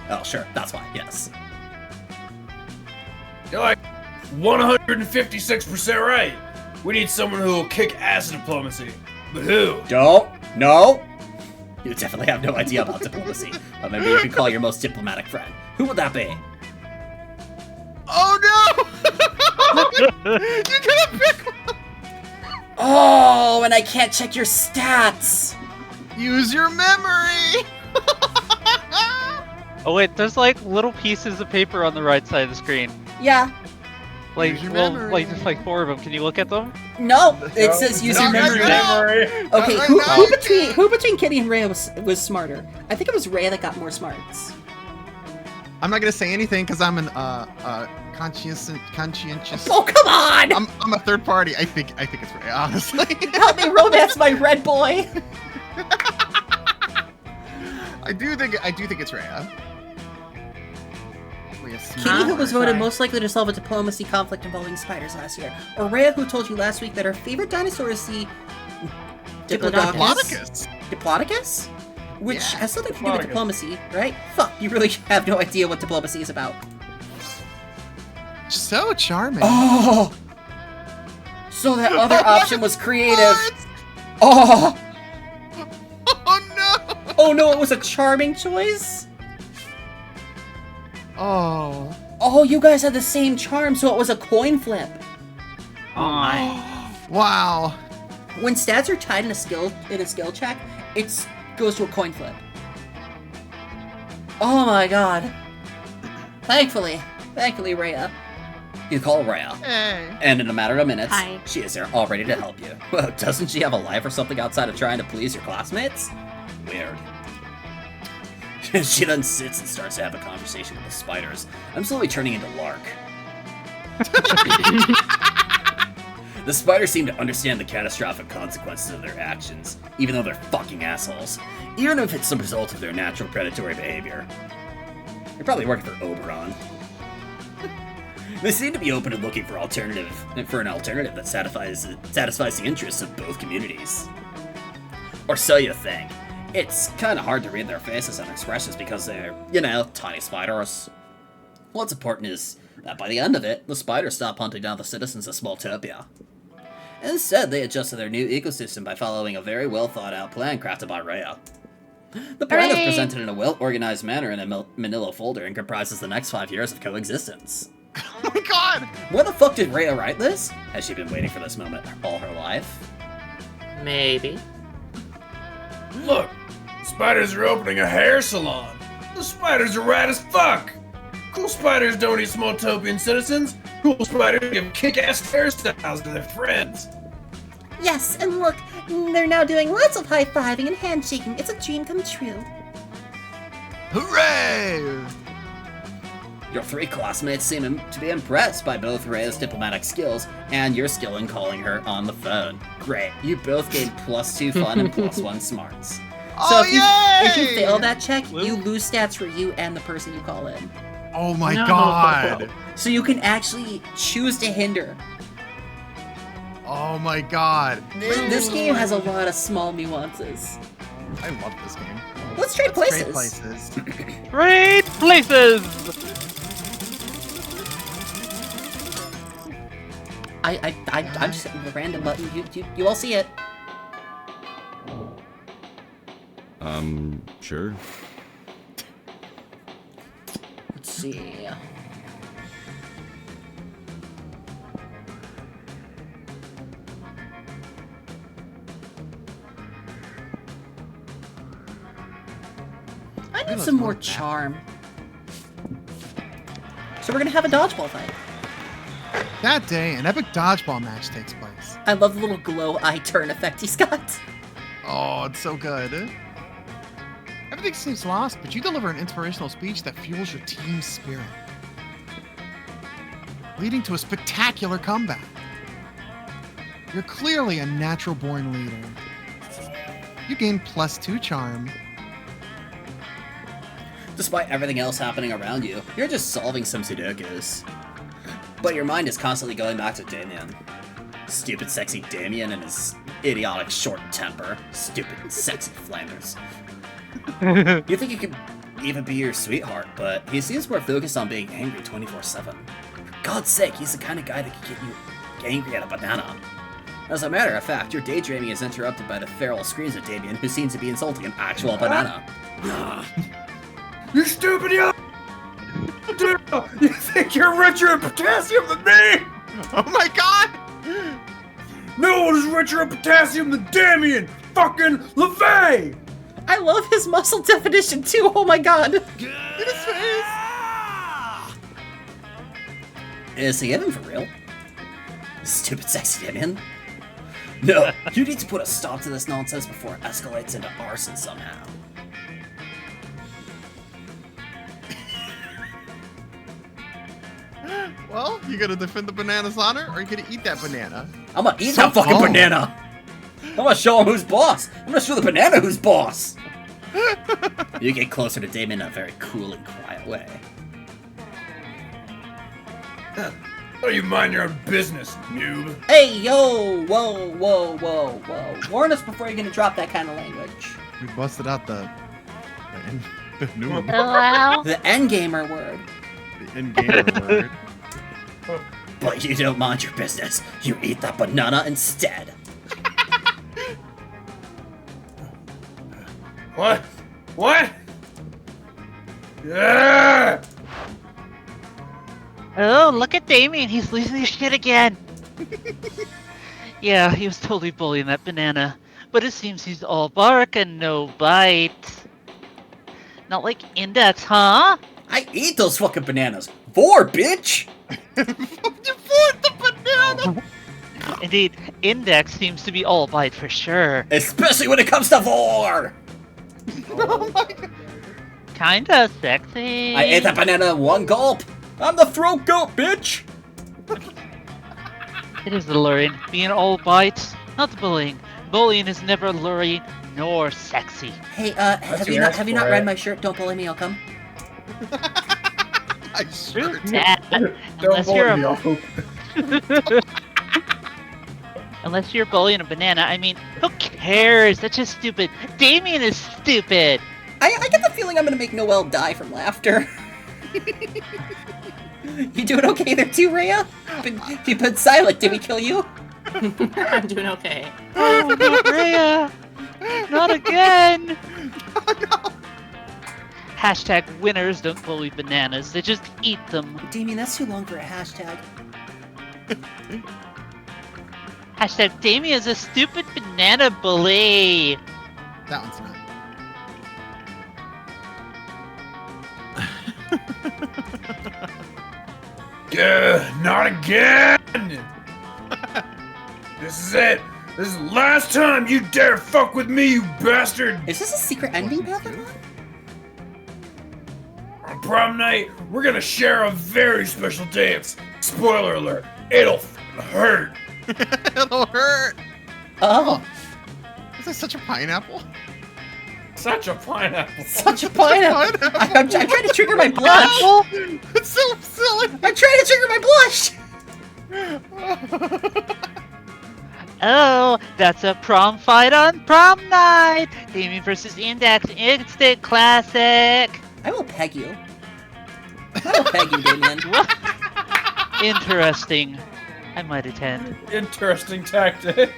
Oh, sure, that's why, yes. You're like 156% right. We need someone who will kick ass in diplomacy. But who? Don't. No. You definitely have no idea about diplomacy. But maybe you can call your most diplomatic friend. Who would that be? Oh no! You gotta pick one! Oh, and I can't check your stats. Use your memory! Oh wait, there's like little pieces of paper on the right side of the screen. Yeah. Like, Use your well, memory. like just like 4 of them. Can you look at them? No, it says use your No, memory. no. Okay, No, who, no. who between Kitty and Rhea was smarter? I think it was Rhea that got more smarts. I'm not gonna say anything because I'm an conscientious. Oh, come on! I'm a third party. I think it's right, honestly. Help me romance my red boy. I do think it's Rhea. Kitty, who was voted most likely to solve a diplomacy conflict involving spiders last year, or Rhea, who told you last week that her favorite dinosaur is the Diplodocus. Diplodocus? Which Yeah, has something to do with Diplodocus. diplomacy, right? Fuck, you really have no idea what diplomacy is about. So charming. Oh. So that other option was creative. What? Oh. Oh no! Oh no, it was a charming choice? Oh. Oh, you guys had the same charm, so it was a coin flip. Oh my. Wow. When stats are tied in a skill check, it goes to a coin flip. Oh my god. Thankfully, Rhea. You call Rhea, Hey. and in a matter of minutes, Hi. she is there all ready to help you. Well, doesn't she have a life or something outside of trying to please your classmates? Weird. She then sits and starts to have a conversation with the spiders. I'm slowly turning into Lark. The spiders seem to understand the catastrophic consequences of their actions, even though they're fucking assholes. Even if it's the result of their natural predatory behavior. You're probably working for Oberon. They seem to be open to looking for an alternative that satisfies the interests of both communities. Or so you think. It's kind of hard to read their faces and expressions because they're, tiny spiders. What's important is that by the end of it, the spiders stop hunting down the citizens of Smalltopia. Instead, they adjust to their new ecosystem by following a very well thought out plan crafted by Rhea. The plan is presented in a well-organized manner in a manila folder and comprises the next 5 years of coexistence. Oh my god! Where the fuck did Rhea write this? Has she been waiting for this moment all her life? Maybe. Look, spiders are opening a hair salon. The spiders are rad as fuck. Cool spiders don't eat Smalltopian citizens. Cool spiders give kick-ass hairstyles to their friends. Yes, and look, they're now doing lots of high-fiving and handshaking. It's a dream come true. Hooray! Your 3 classmates seem to be impressed by both Rhea's diplomatic skills and your skill in calling her on the phone. Great, you both gained +2 fun and +1 smarts. So Oh, if you yay! fail that check, you lose stats for you and the person you call in. Oh my No. god! So you can actually choose to hinder. Oh my god! This game has a lot of small nuances. I love this game. Let's trade Great places. places. Great places! I'm just hitting the random button. You all see it. Sure. Let's see. I need let's some go more with that. charm. So we're gonna have a dodgeball fight. That day, an epic dodgeball match takes place. I love the little glow eye turn effect he's got. Oh, it's so good. Everything seems lost, but you deliver an inspirational speech that fuels your team's spirit, leading to a spectacular comeback. You're clearly a natural-born leader. You gain +2 charm. Despite everything else happening around you, you're just solving some Sudokus. But your mind is constantly going back to Damien. Stupid, sexy Damien and his idiotic short temper. Stupid, sexy Flanders. You think he could even be your sweetheart, but he seems more focused on being angry 24/7. For God's sake, he's the kind of guy that could get you angry at a banana. As a matter of fact, your daydreaming is interrupted by the feral screams of Damien, who seems to be insulting an actual banana. You stupid young! You think you're richer in potassium than me? Oh my god! No one is richer in potassium than Damien! Fucking LeVay! I love his muscle definition too. Oh my god. Get his face! Is he even for real? Stupid, sexy Damien. No, you need to put a stop to this nonsense before it escalates into arson somehow. Well, you gonna defend the banana's honor, or you gonna eat that banana? I'm gonna eat So that fucking calm. banana! I'm gonna show him who's boss! I'm gonna show the banana who's boss! You get closer to Damien in a very cool and quiet way. Oh, you mind your own business, noob. Hey, yo, whoa, whoa, whoa, whoa. Warn us before you're gonna drop that kind of language. We busted out the new Hello? The endgamer word. the in-game word. But you don't mind your business. You eat that banana instead. What? What? Yeah! Oh, look at Damien. He's losing his shit again. Yeah, he was totally bullying that banana. But it seems he's all bark and no bite. Not like Index, huh? I eat those fucking bananas. 4, bitch! You fought the banana! Indeed, Index seems to be all bite for sure. Especially when it comes to 4! Oh my god. Kinda sexy. I ate that banana in 1 gulp. I'm the throat goat, bitch! It is alluring. Being all bite, not bullying. Bullying is never alluring nor sexy. Hey, have you not read my shirt? Don't bully me, I'll come. I sure did. Unless you're unless you're bullying a banana, I mean, who cares? That's just stupid. Damien is stupid. I get the feeling I'm gonna make Noelle die from laughter. You doing okay there too, Rhea? You've been silent. Did we kill you? I'm doing okay. Oh, no, Rhea. Not again. Hashtag winners don't bully bananas. They just eat them. Damien, that's too long for a hashtag. Hashtag Damien is a stupid banana bully. That one's not. Not again! This is it! This is the last time you dare fuck with me, you bastard! Is this a secret ending path I'm on? On prom night, we're gonna share a very special dance. Spoiler alert, it'll hurt. It'll hurt. Oh, Is that such a pineapple? Such a pineapple. such a pineapple. I'm trying to trigger my blush. It's so silly. I'm trying to trigger my blush. Oh, that's a prom fight on prom night. Damien versus Index, instant classic. I will peg you. I will peg you, Damien. Interesting. I might attend. Interesting tactic.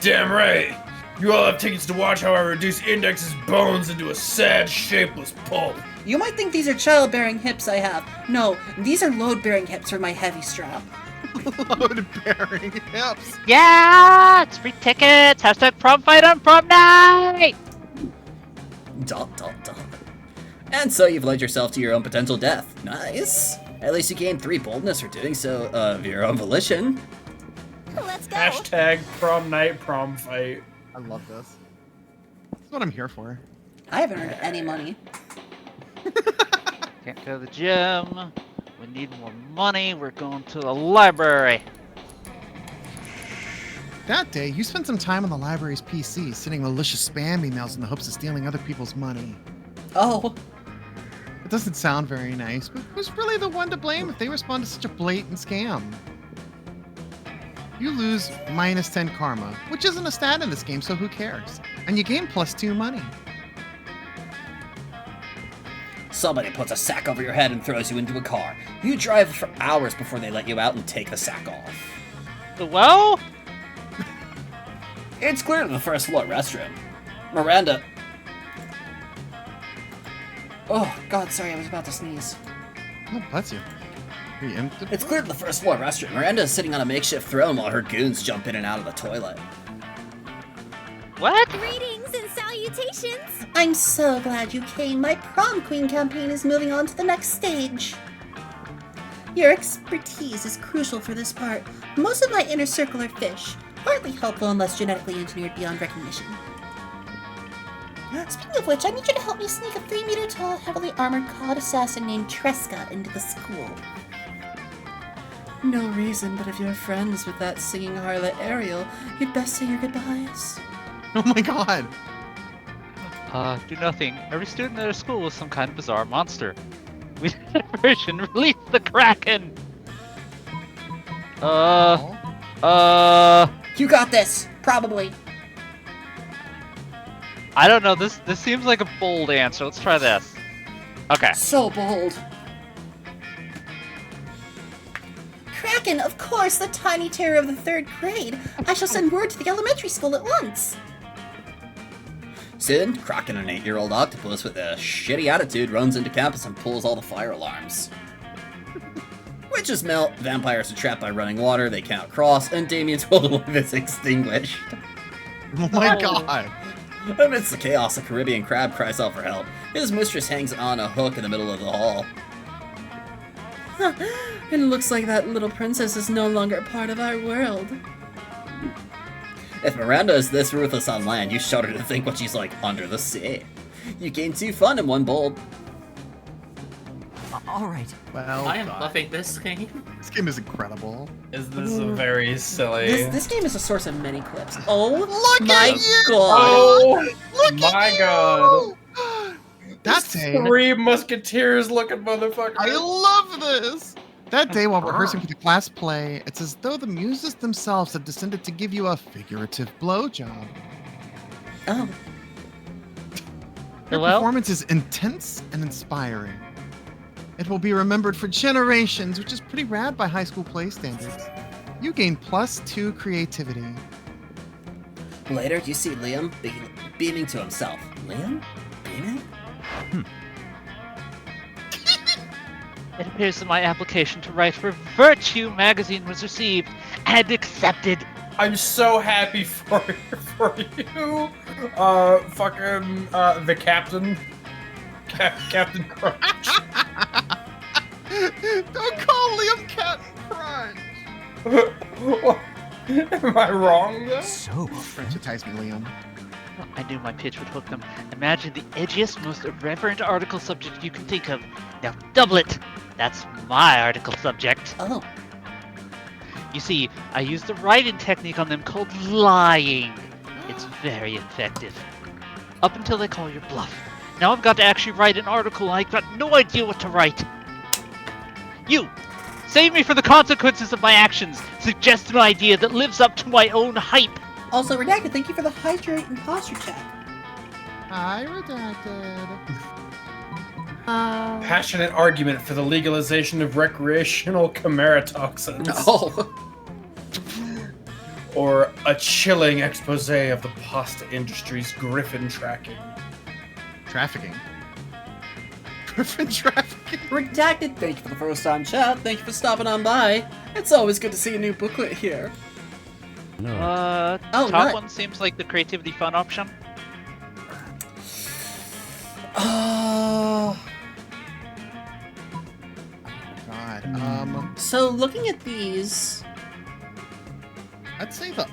Damn right. You all have tickets to watch how I reduce Index's bones into a sad, shapeless pulp. You might think these are childbearing hips I have. No, these are load-bearing hips for my heavy strap. Load-bearing hips. Yeah, it's free tickets. Hashtag prom fight on prom night. ... And so you've led yourself to your own potential death. Nice. At least you gained 3 boldness for doing so of your own volition. Let's go. Hashtag prom night, prom fight. I love this. That's what I'm here for. I haven't earned any money. Can't go to the gym. We need more money. We're going to the library. That day, you spent some time on the library's PC, sending malicious spam emails in the hopes of stealing other people's money. Oh, It doesn't sound very nice, but who's really the one to blame if they respond to such a blatant scam? You lose minus 10 karma, which isn't a stat in this game, so who cares? And you gain plus 2 money. Somebody puts a sack over your head and throws you into a car. You drive for hours before they let you out and take the sack off. Well, It's clear to the first floor restroom. Miranda... Oh, God, sorry, I was about to sneeze. Oh, bless you. Preemptive. It's clear to the first floor restroom. Miranda is sitting on a makeshift throne while her goons jump in and out of the toilet. what? Greetings and salutations! I'm so glad you came. My prom queen campaign is moving on to the next stage. Your expertise is crucial for this part. Most of my inner circle are fish, hardly helpful unless genetically engineered beyond recognition. Speaking of which, I need you to help me sneak a 3-meter-tall, heavily armored cod assassin named Tresca into the school. No reason, but if you're friends with that singing harlot Ariel, you'd best say your goodbyes. Oh my god. Do nothing. Every student at our school was some kind of bizarre monster. We did a version, release the Kraken! You got this! Probably. I don't know, this seems like a bold answer. Let's try this. Okay. So bold. Kraken, of course, the tiny terror of the 3rd grade. I shall send word to the elementary school at once. Soon, Kraken, an 8-year-old octopus with a shitty attitude, runs into campus and pulls all the fire alarms. Witches melt, vampires are trapped by running water they cannot cross, and Damien's will to live is extinguished. Oh my god. Amidst the chaos, a Caribbean crab cries out for help. His mistress hangs on a hook in the middle of the hall. It looks like that little princess is no longer part of our world. If Miranda is this ruthless on land, you shudder to think what she's like under the sea. You gain 2 fun and 1 bold. All right. Well, I am God. loving this game. This game is incredible. Is this a very silly? this game is a source of many clips. Oh Look my at you! god! Oh Look my at god! That day, 3 musketeers looking motherfucker. I love this! That day, while rehearsing for the class play, it's as though the muses themselves have descended to give you a figurative blowjob. Oh, Your Well? performance is intense and inspiring. It will be remembered for generations, which is pretty rad by high school play standards. You gain plus 2 creativity. Later, you see Liam beaming to himself. Liam? Beaming? It appears that my application to write for Virtue magazine was received and accepted. I'm so happy for you. Fucking the captain. Captain Crunch. Don't call Liam Cat Crunch! Am I wrong though? So, Franchise me, Liam. I knew my pitch would hook them. Imagine the edgiest, most irreverent article subject you can think of. Now double it! That's my article subject. oh. You see, I used the writing technique on them called lying. It's very effective. Up until they call your bluff. Now I've got to actually write an article and I've got no idea what to write. You! Save me from the consequences of my actions. Suggest an idea that lives up to my own hype. Also, Redacted, thank you for the hydrate and posture check. Hi, Redacted. Passionate argument for the legalization of recreational chimera toxins. Oh. Or a chilling expose of the pasta industry's griffin trafficking. Griffin trafficking. Redacted, Thank you for the first time chat. Thank you for stopping on by. It's always good to see a new booklet here. Oh, Top what? one seems like the creativity fun option. Oh. God. So, looking at these, I'd say the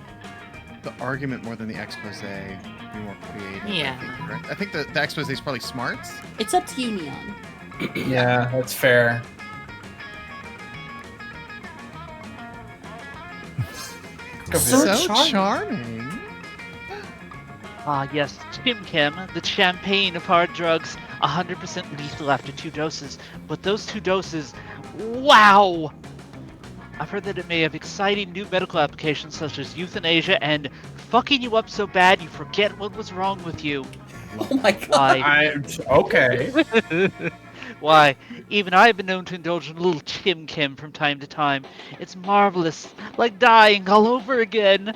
the argument more than the expose. Be more creative. Yeah. I think the expose is probably smarts. It's up to you, Neon. Yeah, that's fair. So charming. Ah, yes, Chimchem, the champagne of hard drugs, 100% lethal after 2 doses. But those 2 doses, wow! I've heard that it may have exciting new medical applications such as euthanasia and fucking you up so bad you forget what was wrong with you. Oh my god. Okay. Why, even I've been known to indulge in a little Chimchem from time to time. It's marvelous, like dying all over again.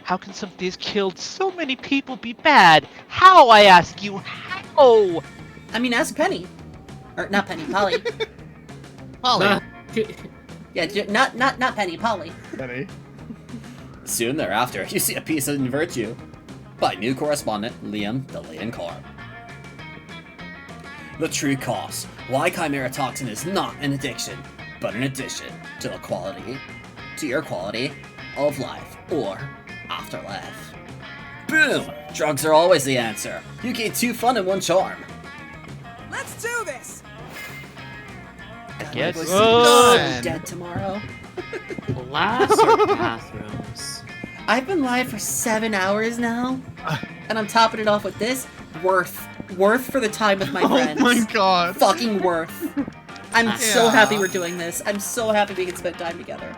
How can something that's killed so many people be bad? How, I ask you, how? I mean, ask Penny. Or, not Penny, Polly. Polly. Yeah, not Penny, Polly. Penny. Soon thereafter, you see a piece in Virtue by new correspondent Liam the Lion Carr. The true cause why chimera toxin is not an addiction, but an addition to your quality of life or afterlife. Boom! Drugs are always the answer. You gain 2 fun and 1 charm. Let's do this! I guess. Done. Dead tomorrow. Class or bathrooms? I've been live for 7 hours now, and I'm topping it off with this. Worth for the time with my friends. Oh my god. Fucking worth. I'm so Yeah. happy we're doing this. I'm so happy we can spend time together.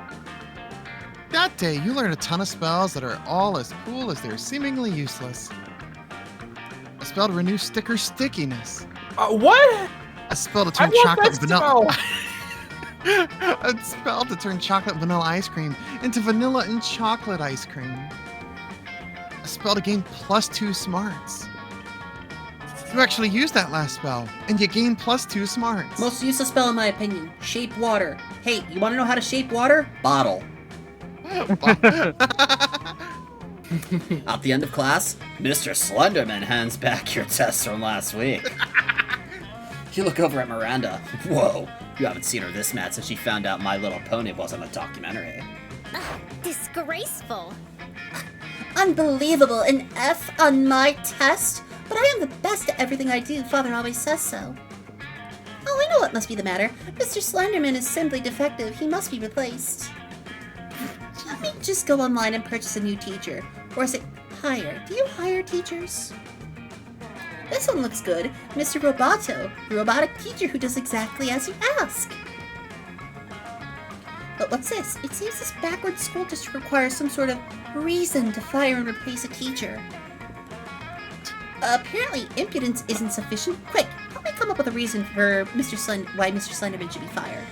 That day, you learned a ton of spells that are all as cool as they're seemingly useless. A spell to renew sticker stickiness. What? A spell to I turn want chocolate that vanilla. spell. A spell to turn chocolate vanilla ice cream into vanilla and chocolate ice cream. A spell to gain +2 smarts. You actually used that last spell, and you gain +2 smarts. Most useless spell in my opinion. Shape water. Hey, you want to know how to shape water? Bottle. At the end of class, Mr. Slenderman hands back your test from last week. You look over at Miranda. Whoa, you haven't seen her this mad since she found out My Little Pony wasn't a documentary. Disgraceful. Unbelievable, an F on my test? But I am the best at everything I do, Father always says so. Oh, I know what must be the matter. Mr. Slenderman is simply defective. He must be replaced. Let me just go online and purchase a new teacher. Or is it hire? Do you hire teachers? This one looks good. Mr. Roboto, the robotic teacher who does exactly as you ask. But what's this? It seems this backward school district requires some sort of reason to fire and replace a teacher. Apparently, impudence isn't sufficient. Quick, help me come up with a reason for why Mr. Slenderman should be fired.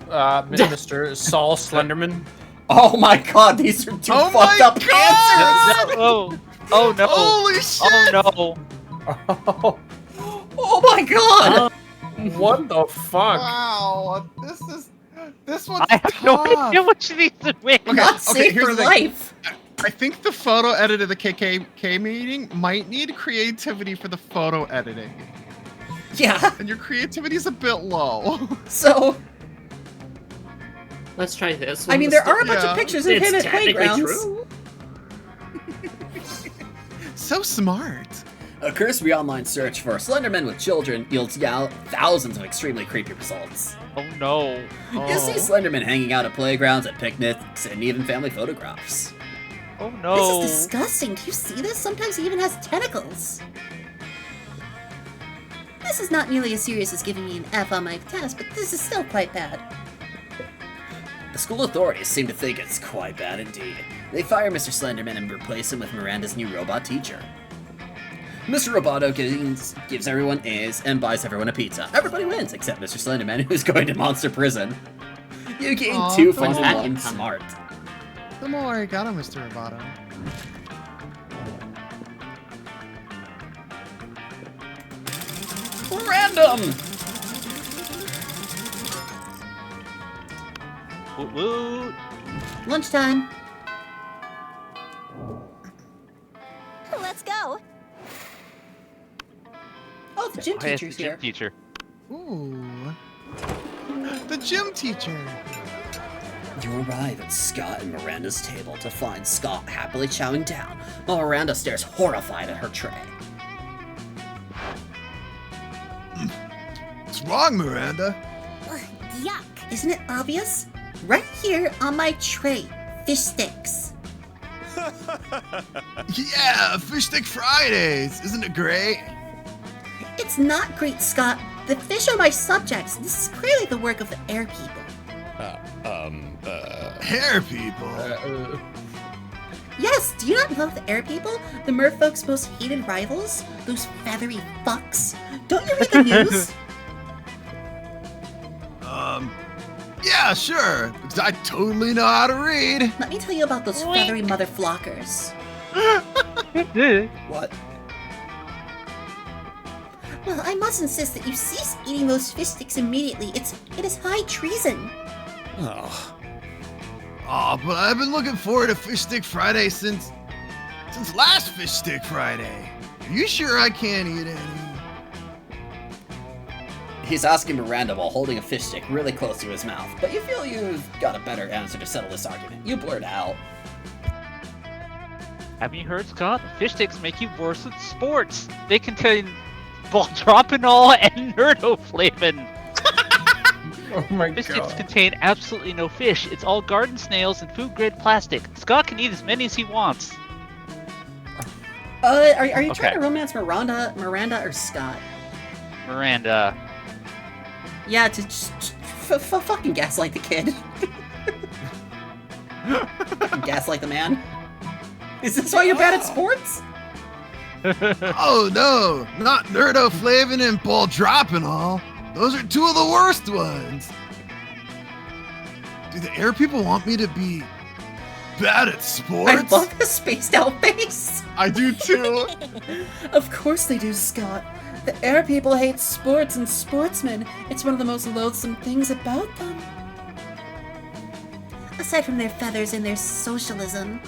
Mr. Saul Slenderman. Oh my god, these are 2 Oh fucked my up God! answers! Oh no. Holy shit! Oh no. Oh my god! What the fuck? Wow, this one's I have no tough. idea what she needs to win. Not safe here's for the thing. life. I think the photo edit of the KKK meeting might need creativity for the photo editing. Yeah. And your creativity is a bit low. So, Let's try this I one. mean, there are a bunch Yeah. of pictures of It's him at technically playgrounds. true. So smart. A cursory online search for Slenderman with children yields thousands of extremely creepy results. Oh no. You see Slenderman hanging out at playgrounds, at picnics, and even family photographs. Oh no. This is disgusting. Do you see this? Sometimes he even has tentacles. This is not nearly as serious as giving me an F on my test, but this is still quite bad. The school authorities seem to think it's quite bad indeed. They fire Mr. Slenderman and replace him with Miranda's new robot teacher. Mr. Roboto gives everyone A's and buys everyone a pizza. Everybody wins, except Mr. Slenderman, who's going to monster prison. You gain Aw, 2 don't fun worry. and 1 smart. Don't worry, got him, Mr. Roboto. Random! Woot woot. Lunchtime. Let's go. Oh, the gym Oh, yes, teacher's the gym here. teacher. Ooh. The gym teacher. You arrive at Scott and Miranda's table to find Scott happily chowing down, while Miranda stares horrified at her tray. What's wrong, Miranda? Ugh, yuck. Isn't it obvious? Right here on my tray, fish sticks. Yeah, Fish Stick Fridays. Isn't it great? It's not great, Scott. The fish are my subjects. This is clearly the work of the air people. Hair people. Yes, do you not love the air people? The merfolk's most hated rivals? Those feathery fucks? Don't you read the news? Yeah, sure. Because I totally know how to read. Let me tell you about those feathery mother flockers. What? Well, I must insist that you cease eating those fish sticks immediately. It is high treason. Oh, but I've been looking forward to Fish Stick Friday since last Fish Stick Friday. Are you sure I can't eat any? He's asking Miranda while holding a fish stick really close to his mouth, but you feel you've got a better answer to settle this argument. You blurt out. Have you heard, Scott? Fish sticks make you worse at sports. They contain Valtropinol and nerdoflavin. Oh my Fish sticks god. contain absolutely no fish. It's all garden snails and food-grade plastic. Scott can eat as many as he wants. Are you Okay. trying to romance Miranda or Scott? Miranda. Yeah, to just fucking gaslight the kid. Gaslight the man? Is this why you're bad at sports? Oh no, not nerdoflavin and Baldropinol. Those are two of the worst ones. Do the air people want me to be bad at sports? I love the spaced out face. I do too. Of course they do, Scott. The air people hate sports and sportsmen. It's one of the most loathsome things about them. Aside from their feathers and their socialism.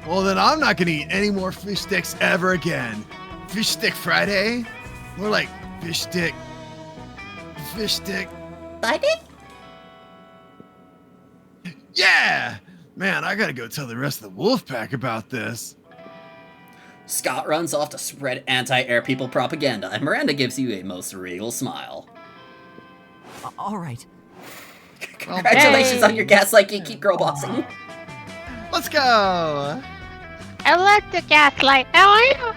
Well, then I'm not gonna eat any more fish sticks ever again. Fish Stick Friday? More like fish stick. Fish stick. Friday? Yeah! Man, I gotta go tell the rest of the wolf pack about this. Scott runs off to spread anti-air people propaganda, and Miranda gives you a most regal smile. All right. Congratulations on your gaslight geek girl bossing. Let's go! I like the gaslight. How are you?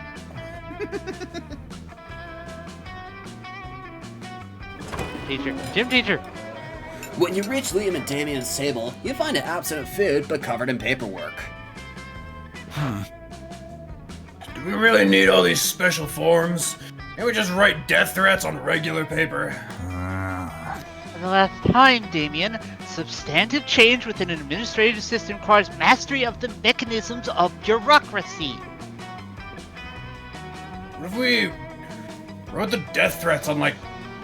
Gym teacher. When you reach Liam and Damien's table, you find it absent of food, but covered in paperwork. Do we really need all these special forms? Can't we just write death threats on regular paper? For the last time, Damien, substantive change within an administrative system requires mastery of the mechanisms of bureaucracy. What if we wrote the death threats on, like,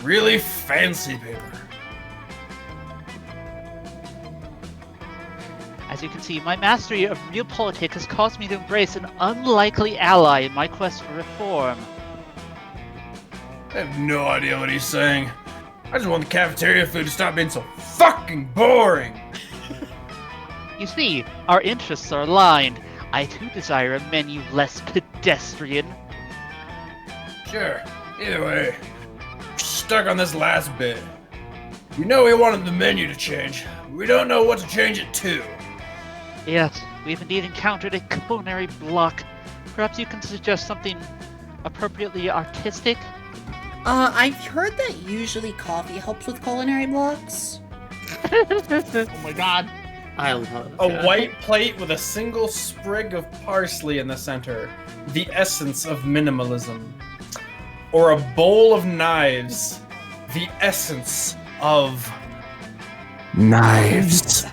really fancy paper? As you can see, my mastery of realpolitik has caused me to embrace an unlikely ally in my quest for reform. I have no idea what he's saying. I just want the cafeteria food to stop being so fucking boring! You see, our interests are aligned. I too desire a menu less pedestrian. Sure, either way, we're stuck on this last bit. We know we wanted the menu to change. We don't know what to change it to. Yes, we've indeed encountered a culinary block. Perhaps you can suggest something appropriately artistic? I've heard that usually coffee helps with culinary blocks. Oh my god. I love A that. white plate with a single sprig of parsley in the center. The essence of minimalism. Or a bowl of knives. The essence of knives.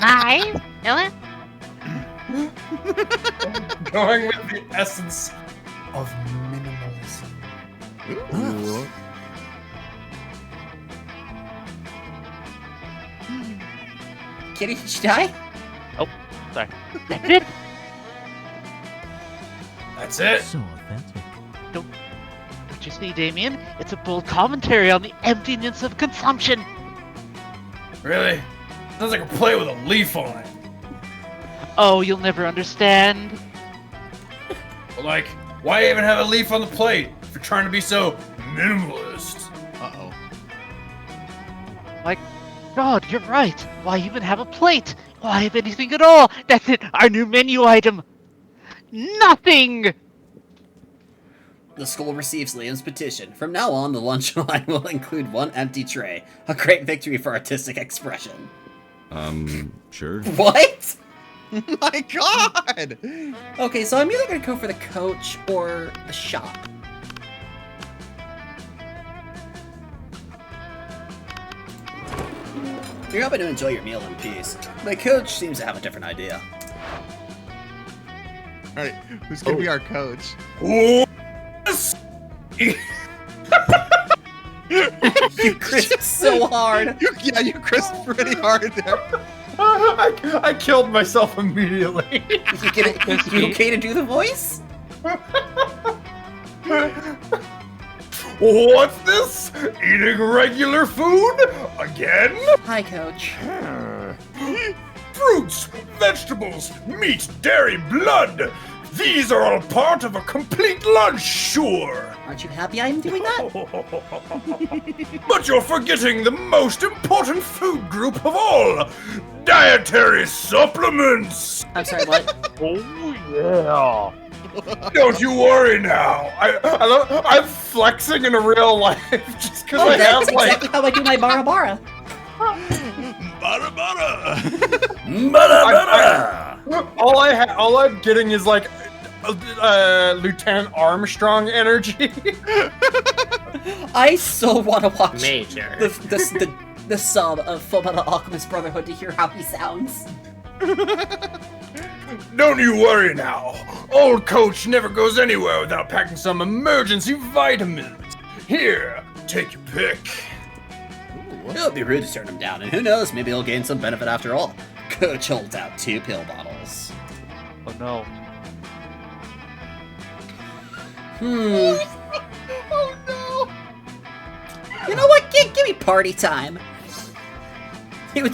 Knife? Really? Going with the essence of minimalism. Ooh. Kitty, did you die? Oh, sorry. That's it? That's it. So authentic. Don't you see, Damien? It's a bold commentary on the emptiness of consumption. Really? Sounds like a plate with a leaf on it. Oh, you'll never understand. But like, why even have a leaf on the plate if you're trying to be so minimalist? Uh-oh. My God, you're right. Why even have a plate? Why have anything at all? That's it, our new menu item. Nothing! The school receives Liam's petition. From now on, the lunch line will include one empty tray. A great victory for artistic expression. Sure. What? My God! Okay, so I'm either gonna go for the coach or the shop. You're hoping to enjoy your meal in peace. My coach seems to have a different idea. Alright, who's gonna be our coach? You crisped so hard. You crisped pretty hard there. I killed myself immediately. You okay to do the voice? What's this? Eating regular food? Again? Hi, coach. Fruits, vegetables, meat, dairy, blood. These are all part of a complete lunch, sure. Aren't you happy I'm doing that? But you're forgetting the most important food group of all. Dietary supplements. I'm sorry, what? Oh, yeah. Don't you worry now. I'm flexing in real life just because I have that's exactly how I do my bara bara. Bara bara. All I'm getting is like Lieutenant Armstrong energy. I so want to watch Major. the sub of Fullmetal Alchemist Brotherhood to hear how he sounds. Don't you worry now. Old Coach never goes anywhere without packing some emergency vitamins. Here, take your pick. It would be rude to turn him down, and who knows, maybe he'll gain some benefit after all. Coach holds out 2 pill bottles. Oh no. Oh no! You know what? Give me party time. You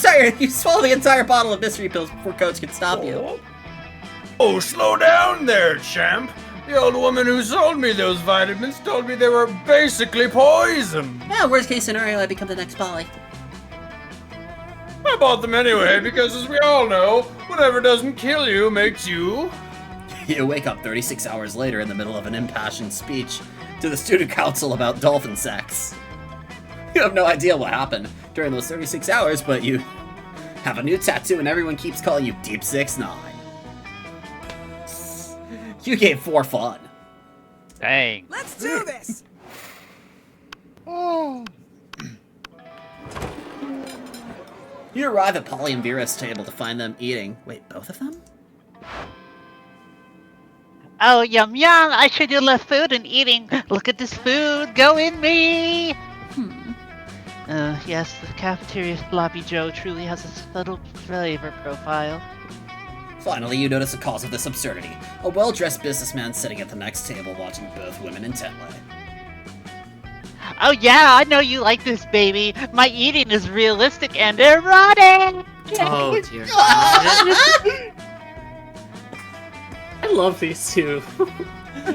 swallow the entire bottle of mystery pills before Coach can stop you. Oh, slow down there, champ. The old woman who sold me those vitamins told me they were basically poison. Yeah, worst case scenario, I become the next Polly. I bought them anyway because, as we all know, whatever doesn't kill you makes you... You wake up 36 hours later in the middle of an impassioned speech to the student council about dolphin sex. You have no idea what happened during those 36 hours, but you have a new tattoo and everyone keeps calling you Deep 6'9". You gave 4 fun. Dang. Let's do this! Oh. You arrive at Polly and Vera's table to find them eating. Wait, both of them? Oh, yum yum! I sure do love food and eating. Look at this food, go in me! Yes, the cafeteria Sloppy Joe truly has a subtle flavor profile. Finally, you notice the cause of this absurdity. A well-dressed businessman sitting at the next table watching both women intently. Oh yeah, I know you like this, baby. My eating is realistic and erotic! Oh dear God. I love these two.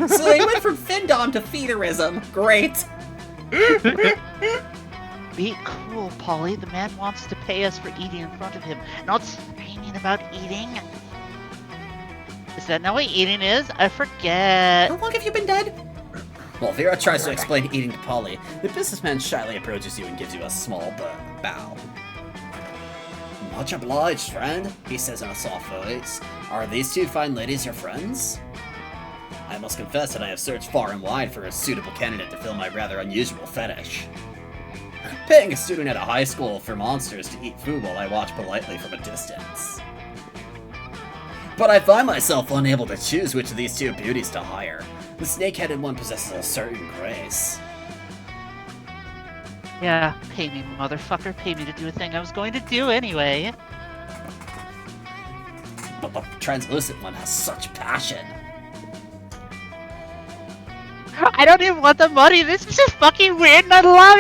So they went from Findom to feederism. Great. Be cool, Polly. The man wants to pay us for eating in front of him, not screaming about eating. Is that not what eating is? I forget. How long have you been dead? While Vera tries to explain eating to Polly, the businessman shyly approaches you and gives you a small bow. Much obliged, friend, he says in a soft voice. Are these 2 fine ladies your friends? I must confess that I have searched far and wide for a suitable candidate to fill my rather unusual fetish. Paying a student at a high school for monsters to eat food while I watch politely from a distance. But I find myself unable to choose which of these 2 beauties to hire. The snake-headed one possesses a certain grace. Yeah, pay me, motherfucker. Pay me to do a thing I was going to do anyway. But the translucent one has such passion. I don't even want the money. This is just fucking weird and I love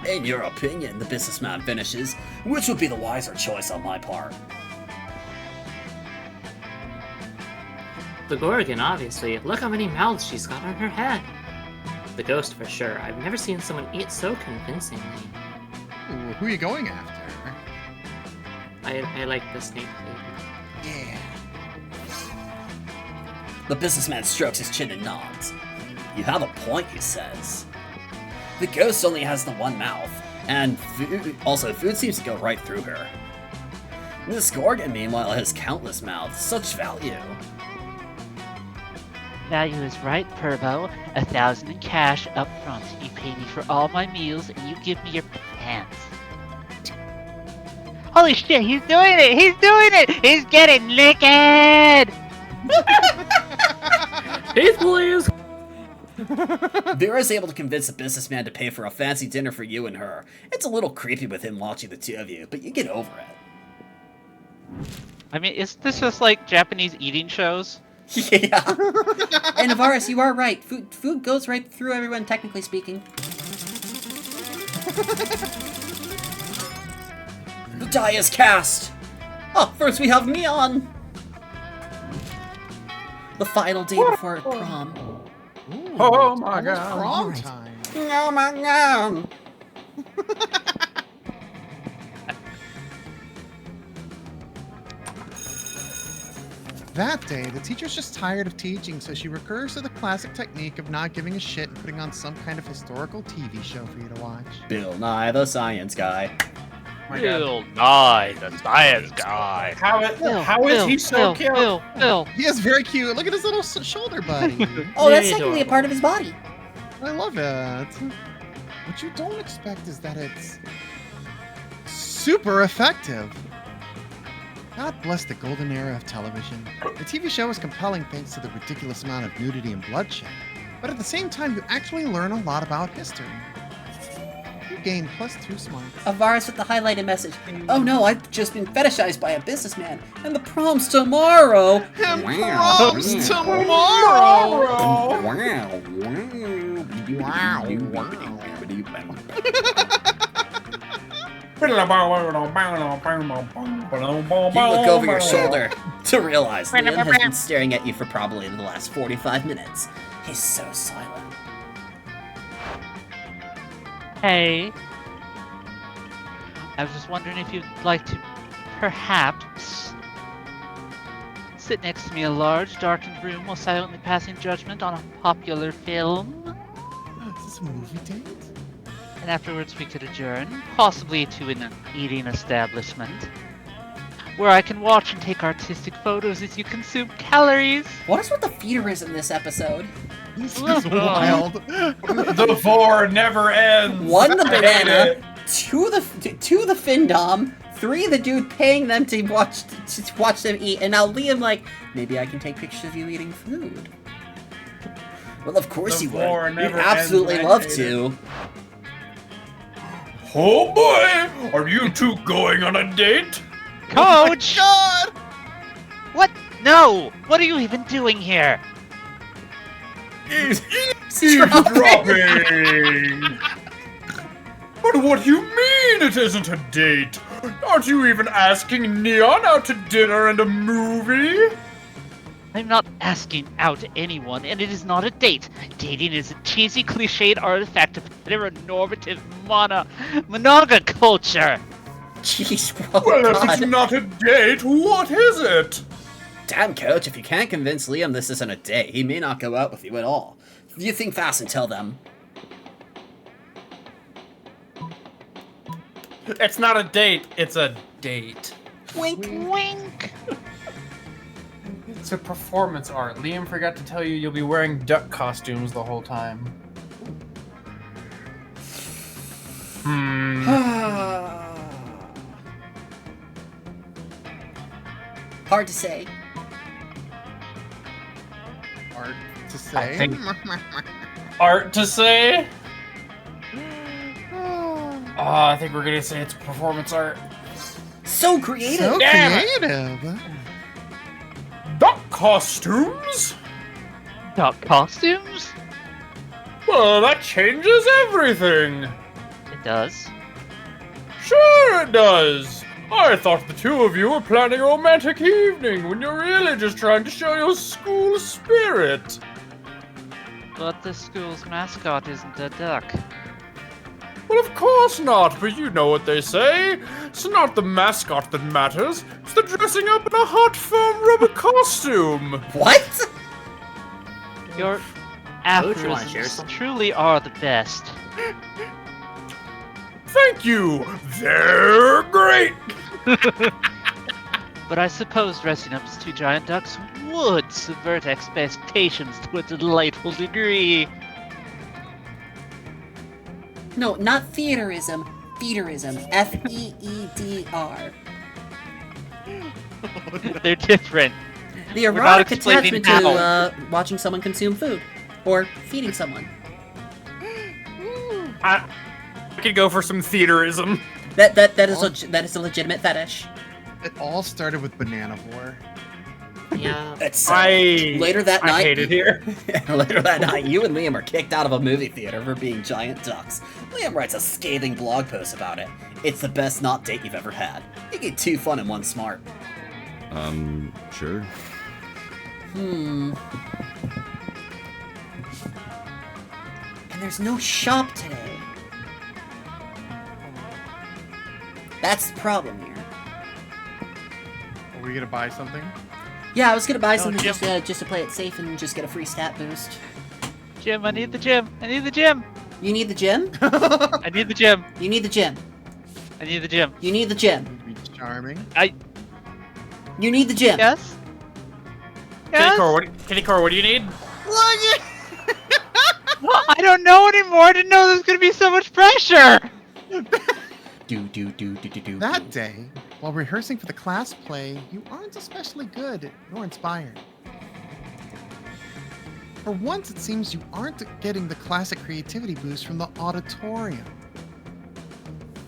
it! In your opinion, the businessman finishes, which would be the wiser choice on my part? The Gorgon, obviously. Look how many mouths she's got on her head. The ghost, for sure. I've never seen someone eat so convincingly. Ooh, who are you going after? I like the snake lady. Yeah. The businessman strokes his chin and nods. You have a point, he says. The ghost only has the one mouth, and food seems to go right through her. This Gorgon, meanwhile, has countless mouths. Such value. Value is right, Purbo. 1,000 in cash up front. You pay me for all my meals, and you give me your pants. Holy shit, he's doing it! He's doing it! He's getting naked! Please! Vera is able to convince the businessman to pay for a fancy dinner for you and her. It's a little creepy with him watching the two of you, but you get over it. I mean, is this just like Japanese eating shows? Yeah. And Avaris, you are right. Food goes right through everyone, technically speaking. The die is cast! Oh, first we have Neon! The final day before prom. Ooh, Oh my it's god. Prom time. Oh my god! That day, the teacher's just tired of teaching, so she recurs to the classic technique of not giving a shit and putting on some kind of historical TV show for you to watch. Bill Nye, the science guy. My god. Bill Nye, the science guy. How is he so cute? Bill. He is very cute. Look at his little shoulder buddy. Oh, that's Very technically a adorable. part of his body. I love it. What you don't expect is that it's super effective. God bless the golden era of television. The TV show is compelling thanks to the ridiculous amount of nudity and bloodshed, but at the same time, you actually learn a lot about history. You gain +2 smarts. Avaris with the highlighted message. Oh no, I've just been fetishized by a businessman, and the prom's tomorrow. And Wow. proms tomorrow! You look over your shoulder to realize Liam has been staring at you for probably the last 45 minutes. He's so silent. Hey. I was just wondering if you'd like to, perhaps, sit next to me in a large, darkened room while silently passing judgment on a popular film. Is this a movie date? And afterwards we could adjourn, possibly to an eating establishment, where I can watch and take artistic photos as you consume calories. What is with the feederism this episode? This is wild. The 4 never ends. 1, the I hate banana. it. 2, the Findom. 3, the dude paying them to watch them eat. And now Liam like, maybe I can take pictures of you eating food. Well, of course The you floor would. You'd never absolutely ends, I love hate to. Oh boy! Are you two going on a date? Coach! God! What? No! What are you even doing here? Eavesdropping! But what do you mean it isn't a date? Aren't you even asking Neon out to dinner and a movie? I'm not asking out anyone, and it is not a date. Dating is a cheesy, cliched artifact of heteronormative monoga culture. Jeez, oh Well, if God. it's not a date, what is it? Damn, Coach, if you can't convince Liam this isn't a date, he may not go out with you at all. You think fast and tell them. It's not a date, it's a date. Wink, wink. It's a performance art. Liam forgot to tell you you'll be wearing duck costumes the whole time. Hard to say. Hard to say. I think- Art to say? I think we're gonna say it's performance art. So creative. So Damn it. creative. Duck costumes? About costumes? Well, that changes everything. It does. Sure it does. I thought the two of you were planning a romantic evening when you're really just trying to show your school spirit. But the school's mascot isn't a duck. Well, of course not, but you know what they say. It's not the mascot that matters. It's the dressing up in a hot foam rubber costume. What? Your Coach, you wanna share aphorisms some? truly are the best. Thank you. They're great. But I suppose dressing up as two giant ducks would subvert expectations to a delightful degree. No, not theaterism. Feederism. F-E-E-D-R. They're different. The We're not erotic explaining attachment to how. watching someone consume food. Or feeding someone. I could go for some theaterism. That is a legitimate fetish. It all started with Bananavore. Yeah. It's later that night. I hate it here. Later that night, you and Liam are kicked out of a movie theater for being giant ducks. Liam writes a scathing blog post about it. It's the best not date you've ever had. You get 2 fun and 1 smart. Sure. And there's no shop today. That's the problem here. Are we gonna buy something? Yeah, I was gonna buy something Jim. just to play it safe and just get a free stat boost. Jim, I need the gym. I need the gym. You need the gym? I need the gym. You need the gym. I need the gym. You need the gym. Be charming. You need the gym. Yes? Yes? KittyCore, what do you need? I don't know anymore. I didn't know there was going to be so much pressure. That day, while rehearsing for the class play, you aren't especially good nor inspired. For once, it seems you aren't getting the classic creativity boost from the auditorium.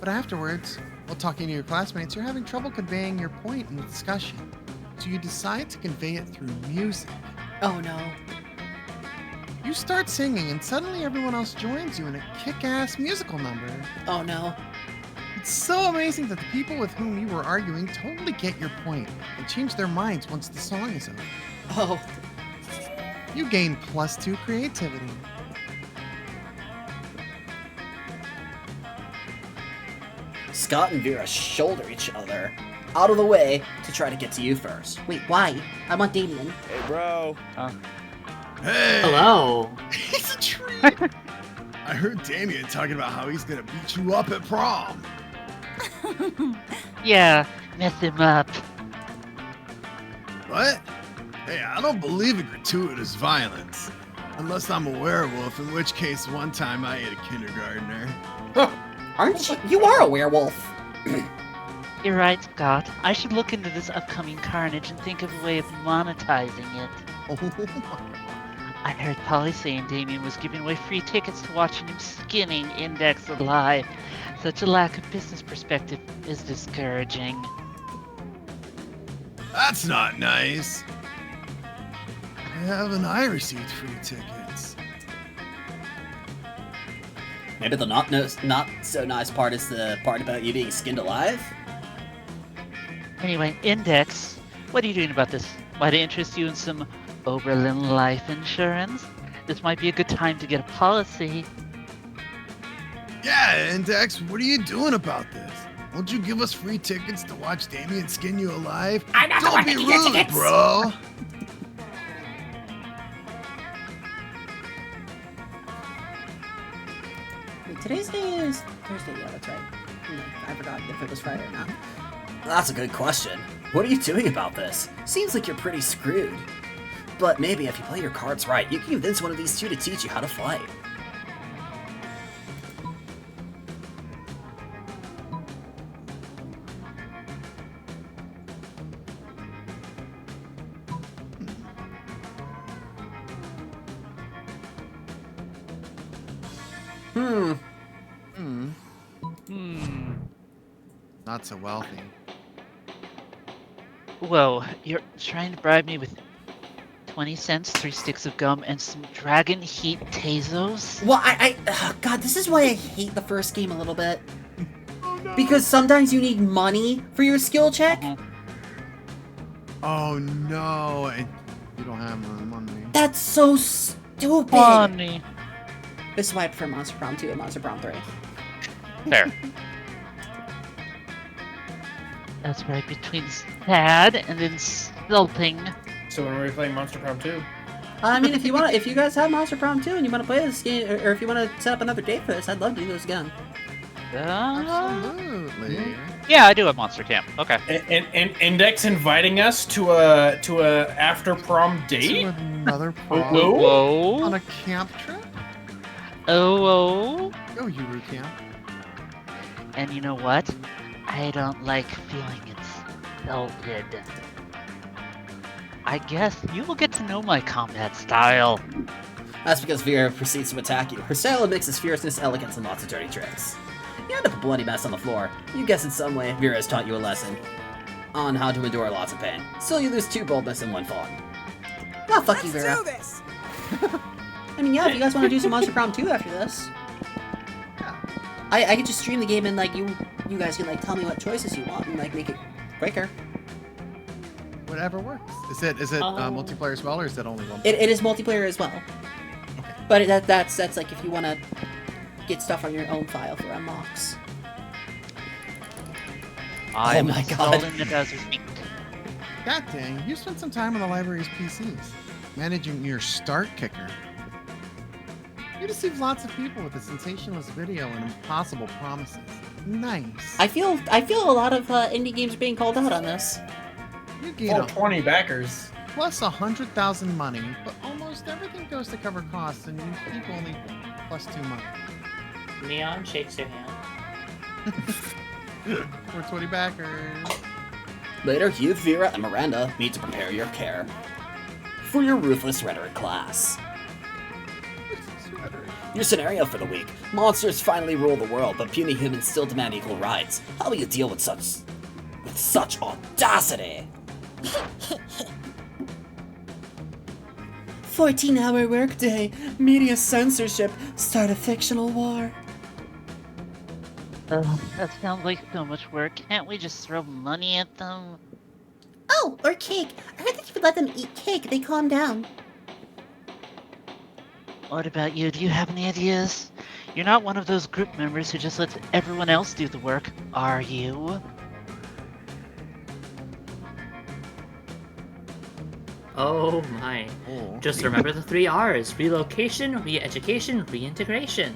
But afterwards, while talking to your classmates, you're having trouble conveying your point in the discussion. So you decide to convey it through music. Oh no. You start singing, and suddenly everyone else joins you in a kick-ass musical number. Oh no. It's so amazing that the people with whom you were arguing totally get your point and change their minds once the song is over. Oh. You gain +2 creativity. Scott and Vera shoulder each other out of the way to try to get to you first. Wait, why? I want Damien. Hey, bro. Hey! Hello. He's a treat! I heard Damien talking about how he's gonna beat you up at prom. Yeah, mess him up. What? Hey, I don't believe in gratuitous violence. Unless I'm a werewolf, in which case one time I ate a kindergartner. Aren't you? You are a werewolf. You're right, Scott. I should look into this upcoming carnage and think of a way of monetizing it. I heard Polly saying Damien was giving away free tickets to watching him skinning Index alive. Such a lack of business perspective is discouraging. That's not nice. Haven't I received free tickets? Maybe the not so nice part is the part about you being skinned alive? Anyway, Index, what are you doing about this? Might it interest you in some Oberlin life insurance? This might be a good time to get a policy. Yeah, Index, what are you doing about this? Won't you give us free tickets to watch Damien skin you alive? I'm not the Don't one be making your rude, tickets. bro. Wait, today's day is Thursday. Yeah, that's right. I forgot if it was Friday or not. That's a good question. What are you doing about this? Seems like you're pretty screwed. But maybe if you play your cards right, you can convince one of these two to teach you how to fight. Not so wealthy. Whoa, you're trying to bribe me with 20 cents, 3 sticks of gum, and some Dragon Heat Tazos. Well, God, this is why I hate the first game a little bit. Because sometimes you need money for your skill check. Oh no, and you don't have money. That's so stupid. Money. This is why I prefer Monster Prom 2 and Monster Prom 3. Fair. That's right, between sad and insulting. So when are we playing Monster Prom 2? I mean, if you guys have Monster Prom 2 and you want to play this game, or if you want to set up another date for this, I'd love to do this again. Absolutely. Yeah, I do have Monster Camp. Okay. And Index inviting us to a after prom date? To another prom Whoa. on a camp trip? Oh. Go Yuru camp. And you know what? I don't like feeling insulted. I guess you will get to know my combat style. That's because Vera proceeds to attack you. Her style mixes fierceness, elegance, and lots of dirty tricks. You end up a bloody mess on the floor. You guess in some way, Vera has taught you a lesson on how to endure lots of pain. Still, you lose 2 boldness in 1 fall. Oh, fuck you, Let's Vera. do this. I mean, yeah, if you guys want to do some Monster Prom 2 after this, I could just stream the game and like you guys can like tell me what choices you want and like make it quicker. Whatever works. Is it multiplayer as well, or is it only one? It is multiplayer as well. Okay. But that's like if you want to get stuff on your own file for unlocks. I'm my God. installing it as we speak. God dang, you spent some time on the library's PCs, managing your start kicker. You deceived lots of people with a sensationalist video and impossible promises. Nice. I feel a lot of indie games are being called out on this. You gain 420 backers. plus 100,000 money, but almost everything goes to cover costs, and you keep only plus 2 money. Neon shakes her hand. 420 backers. Later, you, Vera, and Miranda meet to prepare your care for your ruthless rhetoric class. Your scenario for the week: monsters finally rule the world, but puny humans still demand equal rights. How will you deal with such audacity? 14-hour workday, media censorship, start a fictional war. That sounds like so much work. Can't we just throw money at them? Oh, or cake. I heard that if you let them eat cake, they calm down. What about you? Do you have any ideas? You're not one of those group members who just lets everyone else do the work, are you? Oh my. Just remember the 3 R's: relocation, re-education, reintegration.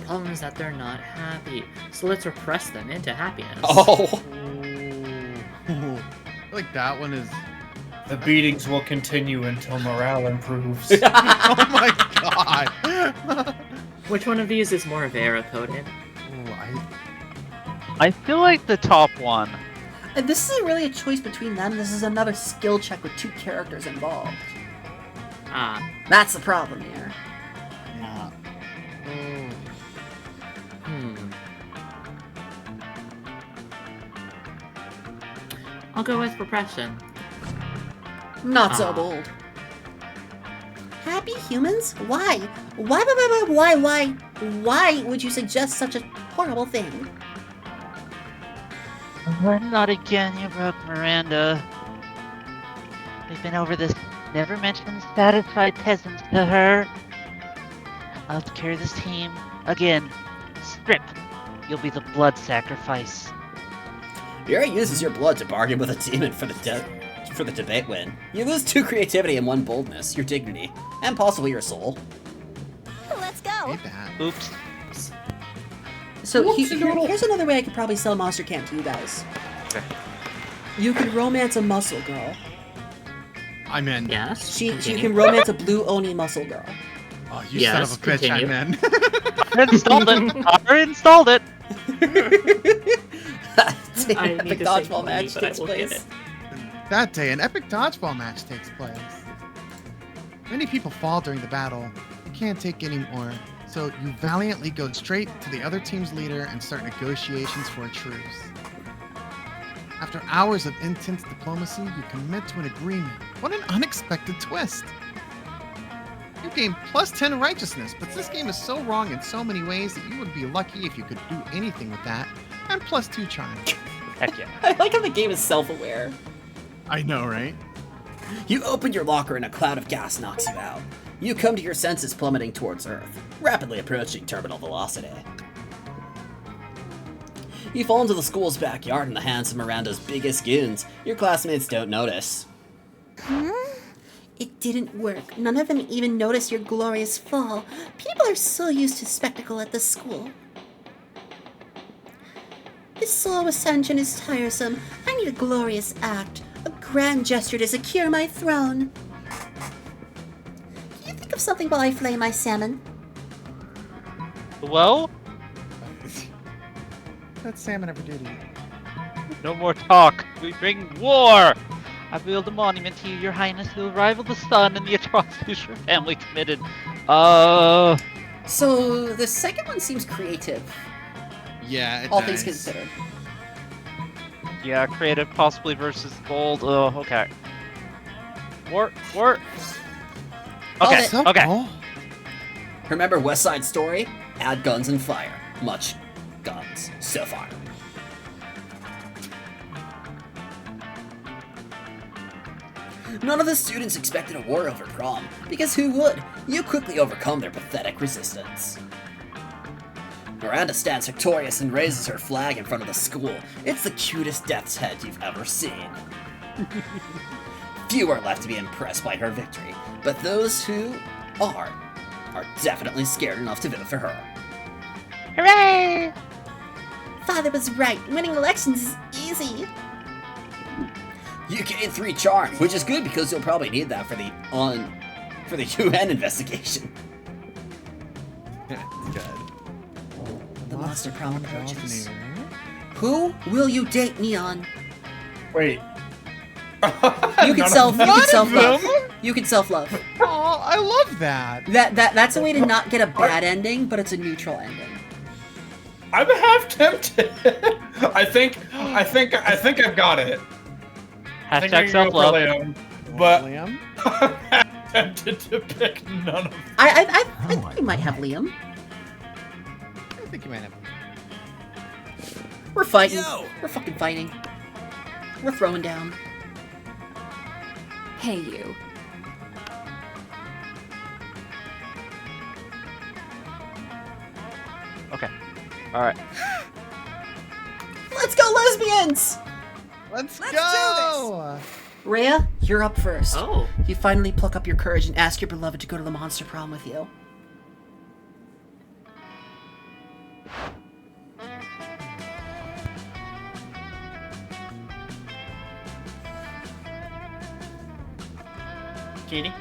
Problem is that they're not happy, so let's repress them into happiness. Oh! I feel like that one is... The beatings will continue until morale improves. Oh my god! Which one of these is more Vera coded? I feel like the top one. And this isn't really a choice between them. This is another skill check with 2 characters involved. Ah. That's the problem here. Yeah. I'll go with repression. Not so bold. Happy humans? Why? Why would you suggest such a horrible thing? Not again, you broke Miranda. We've been over this. Never mention satisfied peasants to her. I'll carry this team. Again. Strip. You'll be the blood sacrifice. Vera uses your blood to bargain with a demon for the debate win. You lose 2 creativity and 1 boldness, your dignity, and possibly your soul. Let's go. Oops. So here's another way I could probably sell Monster Camp to you guys. Okay. You could romance a muscle girl. I'm in. Yes. She continue. can romance a blue Oni muscle girl. Oh, you Yes, son of a bitch, continue. I'm in. I installed it. I installed it. I need Epic to save dodgeball money, match but I takes will get place. it. That day, an epic dodgeball match takes place. Many people fall during the battle. You can't take any more, so you valiantly go straight to the other team's leader and start negotiations for a truce. After hours of intense diplomacy, you commit to an agreement. What an unexpected twist. You gain plus 10 righteousness, but this game is so wrong in so many ways that you would be lucky if you could do anything with that. And plus 2 charm. Heck yeah. I like how the game is self-aware. I know, right? You open your locker and a cloud of gas knocks you out. You come to your senses plummeting towards Earth, rapidly approaching terminal velocity. You fall into the school's backyard in the hands of Miranda's biggest goons. Your classmates don't notice. It didn't work. None of them even noticed your glorious fall. People are so used to spectacle at the school. This slow ascension is tiresome. I need a glorious act. A grand gesture to secure my throne. Can you think of something while I flay my salmon? Well, That salmon ever did eat. no more talk. We bring war. I build a monument to you, Your Highness, who will rival the sun and the atrocities your family committed. So, the second one seems creative. Yeah, it All does. things considered. Yeah, creative possibly versus gold. Oh, okay. War. Okay, So okay. cool. Remember West Side Story? Add guns and fire. Much guns. So far. None of the students expected a war over prom, because who would? You quickly overcome their pathetic resistance. Miranda stands victorious and raises her flag in front of the school. It's the cutest death's head you've ever seen. Few are left to be impressed by her victory, but those who are definitely scared enough to vote for her. Hooray! Father was right. Winning elections is easy. You gain 3 charm, which is good because you'll probably need that for the UN investigation. Good. The monster prom approaches. Near. Who will you date, Neon? Wait. You can self-love. You can self-love. Oh, I love that. That's a way to not get a bad ending, but it's a neutral ending. I'm half tempted. I think I've got it. I think I Hashtag can go for self-love. Liam, but Liam? I'm half tempted to pick none of them. I think you might have Liam. I think you might have. We're fighting. We're fucking fighting. We're throwing down. Hey, you. Okay. Alright. Let's go, lesbians! Let's Let's go! Rhea, you're up first. Oh. You finally pluck up your courage and ask your beloved to go to the monster prom with you. Katie?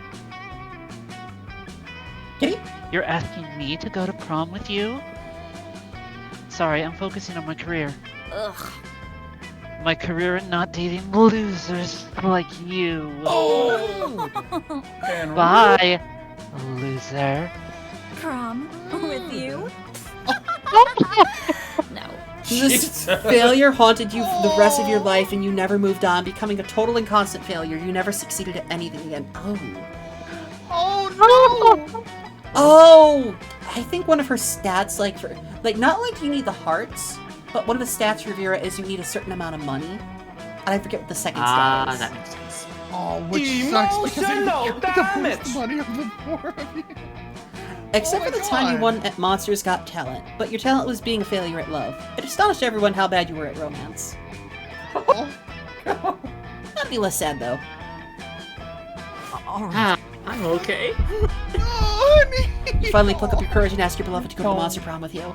Kitty? You're asking me to go to prom with you? Sorry, I'm focusing on my career. Ugh. My career in not dating losers like you. Oh. Bye, loser. Prom with you? No. This failure haunted you for the rest of your life and you never moved on, becoming a total and constant failure. You never succeeded at anything again. Oh, I think one of her stats, not only do you need the hearts, but one of the stats for Vera is you need a certain amount of money. And I forget what the second stat is. That makes sense. Oh, which sucks because Emotional damage! the money of the 4 of you. Except for the time you won at Monsters Got Talent, but your talent was being a failure at love. It astonished everyone how bad you were at romance. That'd be less sad, though. All right. I'm okay. Oh, honey. You finally pluck up your courage and ask your beloved to go to the monster prom with you.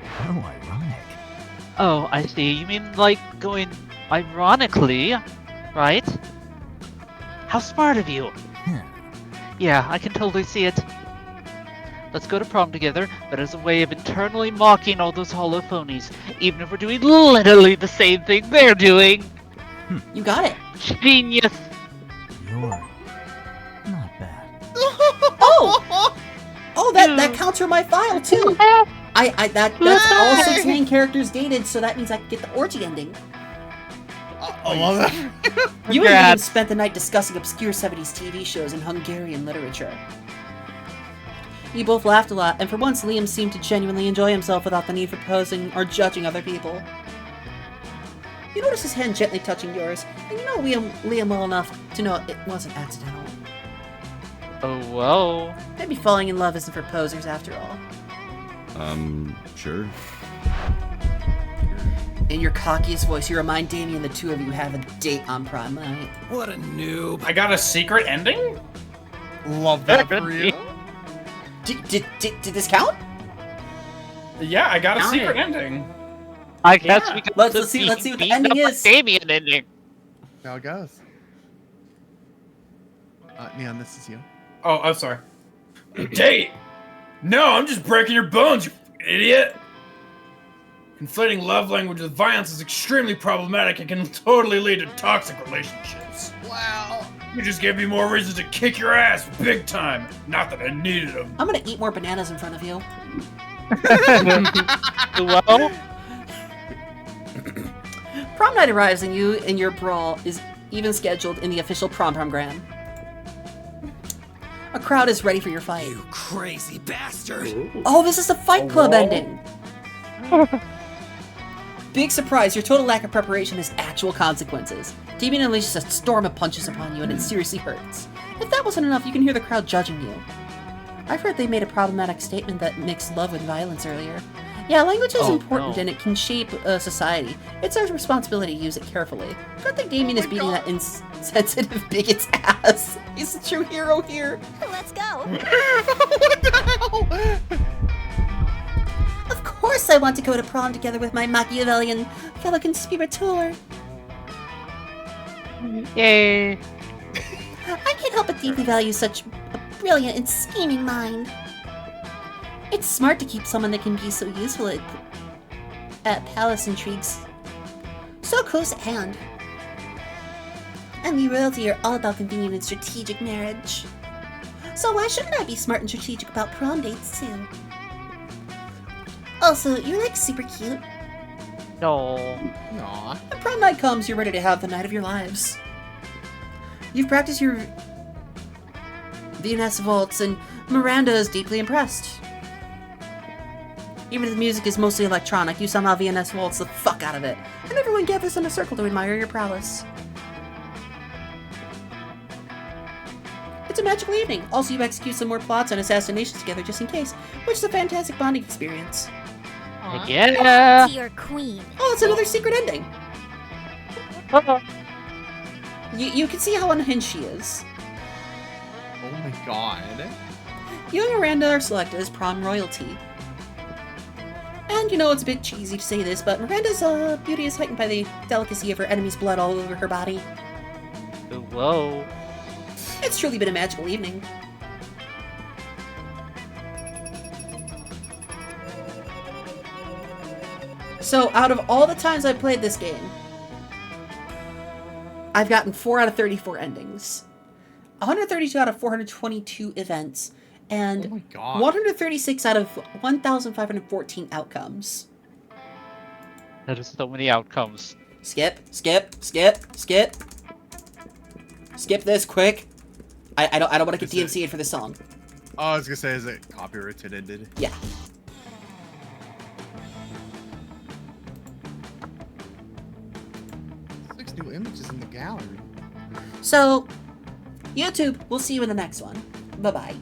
How ironic. Oh, I see. You mean like going ironically, right? How smart of you. Yeah, I can totally see it. Let's go to prom together, but as a way of internally mocking all those hollow phonies, even if we're doing literally the same thing they're doing. You got it. Genius. You're not bad. Oh, that counts for my file too. That's all 6 main characters dated, so that means I can get the orgy ending. I love that. You and Liam Congrats. spent the night discussing obscure 70s TV shows and Hungarian literature. You both laughed a lot, and for once Liam seemed to genuinely enjoy himself without the need for posing or judging other people. You notice his hand gently touching yours, and you know Liam well enough to know it wasn't accidental. Oh, whoa. Maybe falling in love isn't for posers after all. Sure. In your cockiest voice, you remind Damien the two of you have a date on prom night. What a noob. I got a secret ending? Love that for you. Did this count? Yeah, I got a Count secret it. ending. I guess Yeah. we can Let's see what the ending is. Damien ending. How it goes. Neon, this is you. Oh, I'm sorry. Date? No, I'm just breaking your bones, you idiot. Conflating love language with violence is extremely problematic and can totally lead to toxic relationships. Wow. You just gave me more reasons to kick your ass big time. Not that I needed them. I'm gonna eat more bananas in front of you. Well, Prom night arrives and you and your brawl is even scheduled in the official prom-gram. A crowd is ready for your fight. You crazy bastard. Oh, this is the Fight Club ending! Big surprise, your total lack of preparation has actual consequences. Damien unleashes a storm of punches upon you and it seriously hurts. If that wasn't enough, you can hear the crowd judging you. I've heard they made a problematic statement that mixed love with violence earlier. Yeah, language is important and it can shape society. It's our responsibility to use it carefully. Good thing Damien is beating that insensitive bigot's ass. He's the true hero here. Let's go. What the hell? Of course I want to go to prom together with my Machiavellian fellow conspirator. yay. I can't help but deeply value such a brilliant and scheming mind. It's smart to keep someone that can be so useful at palace intrigues so close at hand. And we royalty are all about convenient and strategic marriage. So why shouldn't I be smart and strategic about prom dates too? Also, you're like super cute. No. Aw. When prom night comes, you're ready to have the night of your lives. You've practiced your Viennese waltz, and Miranda is deeply impressed. Even if the music is mostly electronic, you somehow Viennese waltz the fuck out of it, and everyone gathers in a circle to admire your prowess. It's a magical evening. Also, you execute some more plots and assassinations together just in case, which is a fantastic bonding experience. Yeah. To your queen. Oh, it's another secret ending. You can see how unhinged she is. Oh my god. You and Miranda are selected as prom royalty. And you know it's a bit cheesy to say this, but Miranda's beauty is heightened by the delicacy of her enemy's blood all over her body. Whoa. It's truly been a magical evening. So, out of all the times I've played this game, I've gotten 4 out of 34 endings, 132 out of 422 events, and Oh my god. 136 out of 1,514 outcomes. That is so many outcomes. Skip, skip, skip, skip. Skip this quick. I don't want to get DMCA'd for this song. Oh, I was gonna say, is it copyrighted ended? Yeah. 6 new images in the gallery. So, YouTube, we'll see you in the next one. Bye-bye.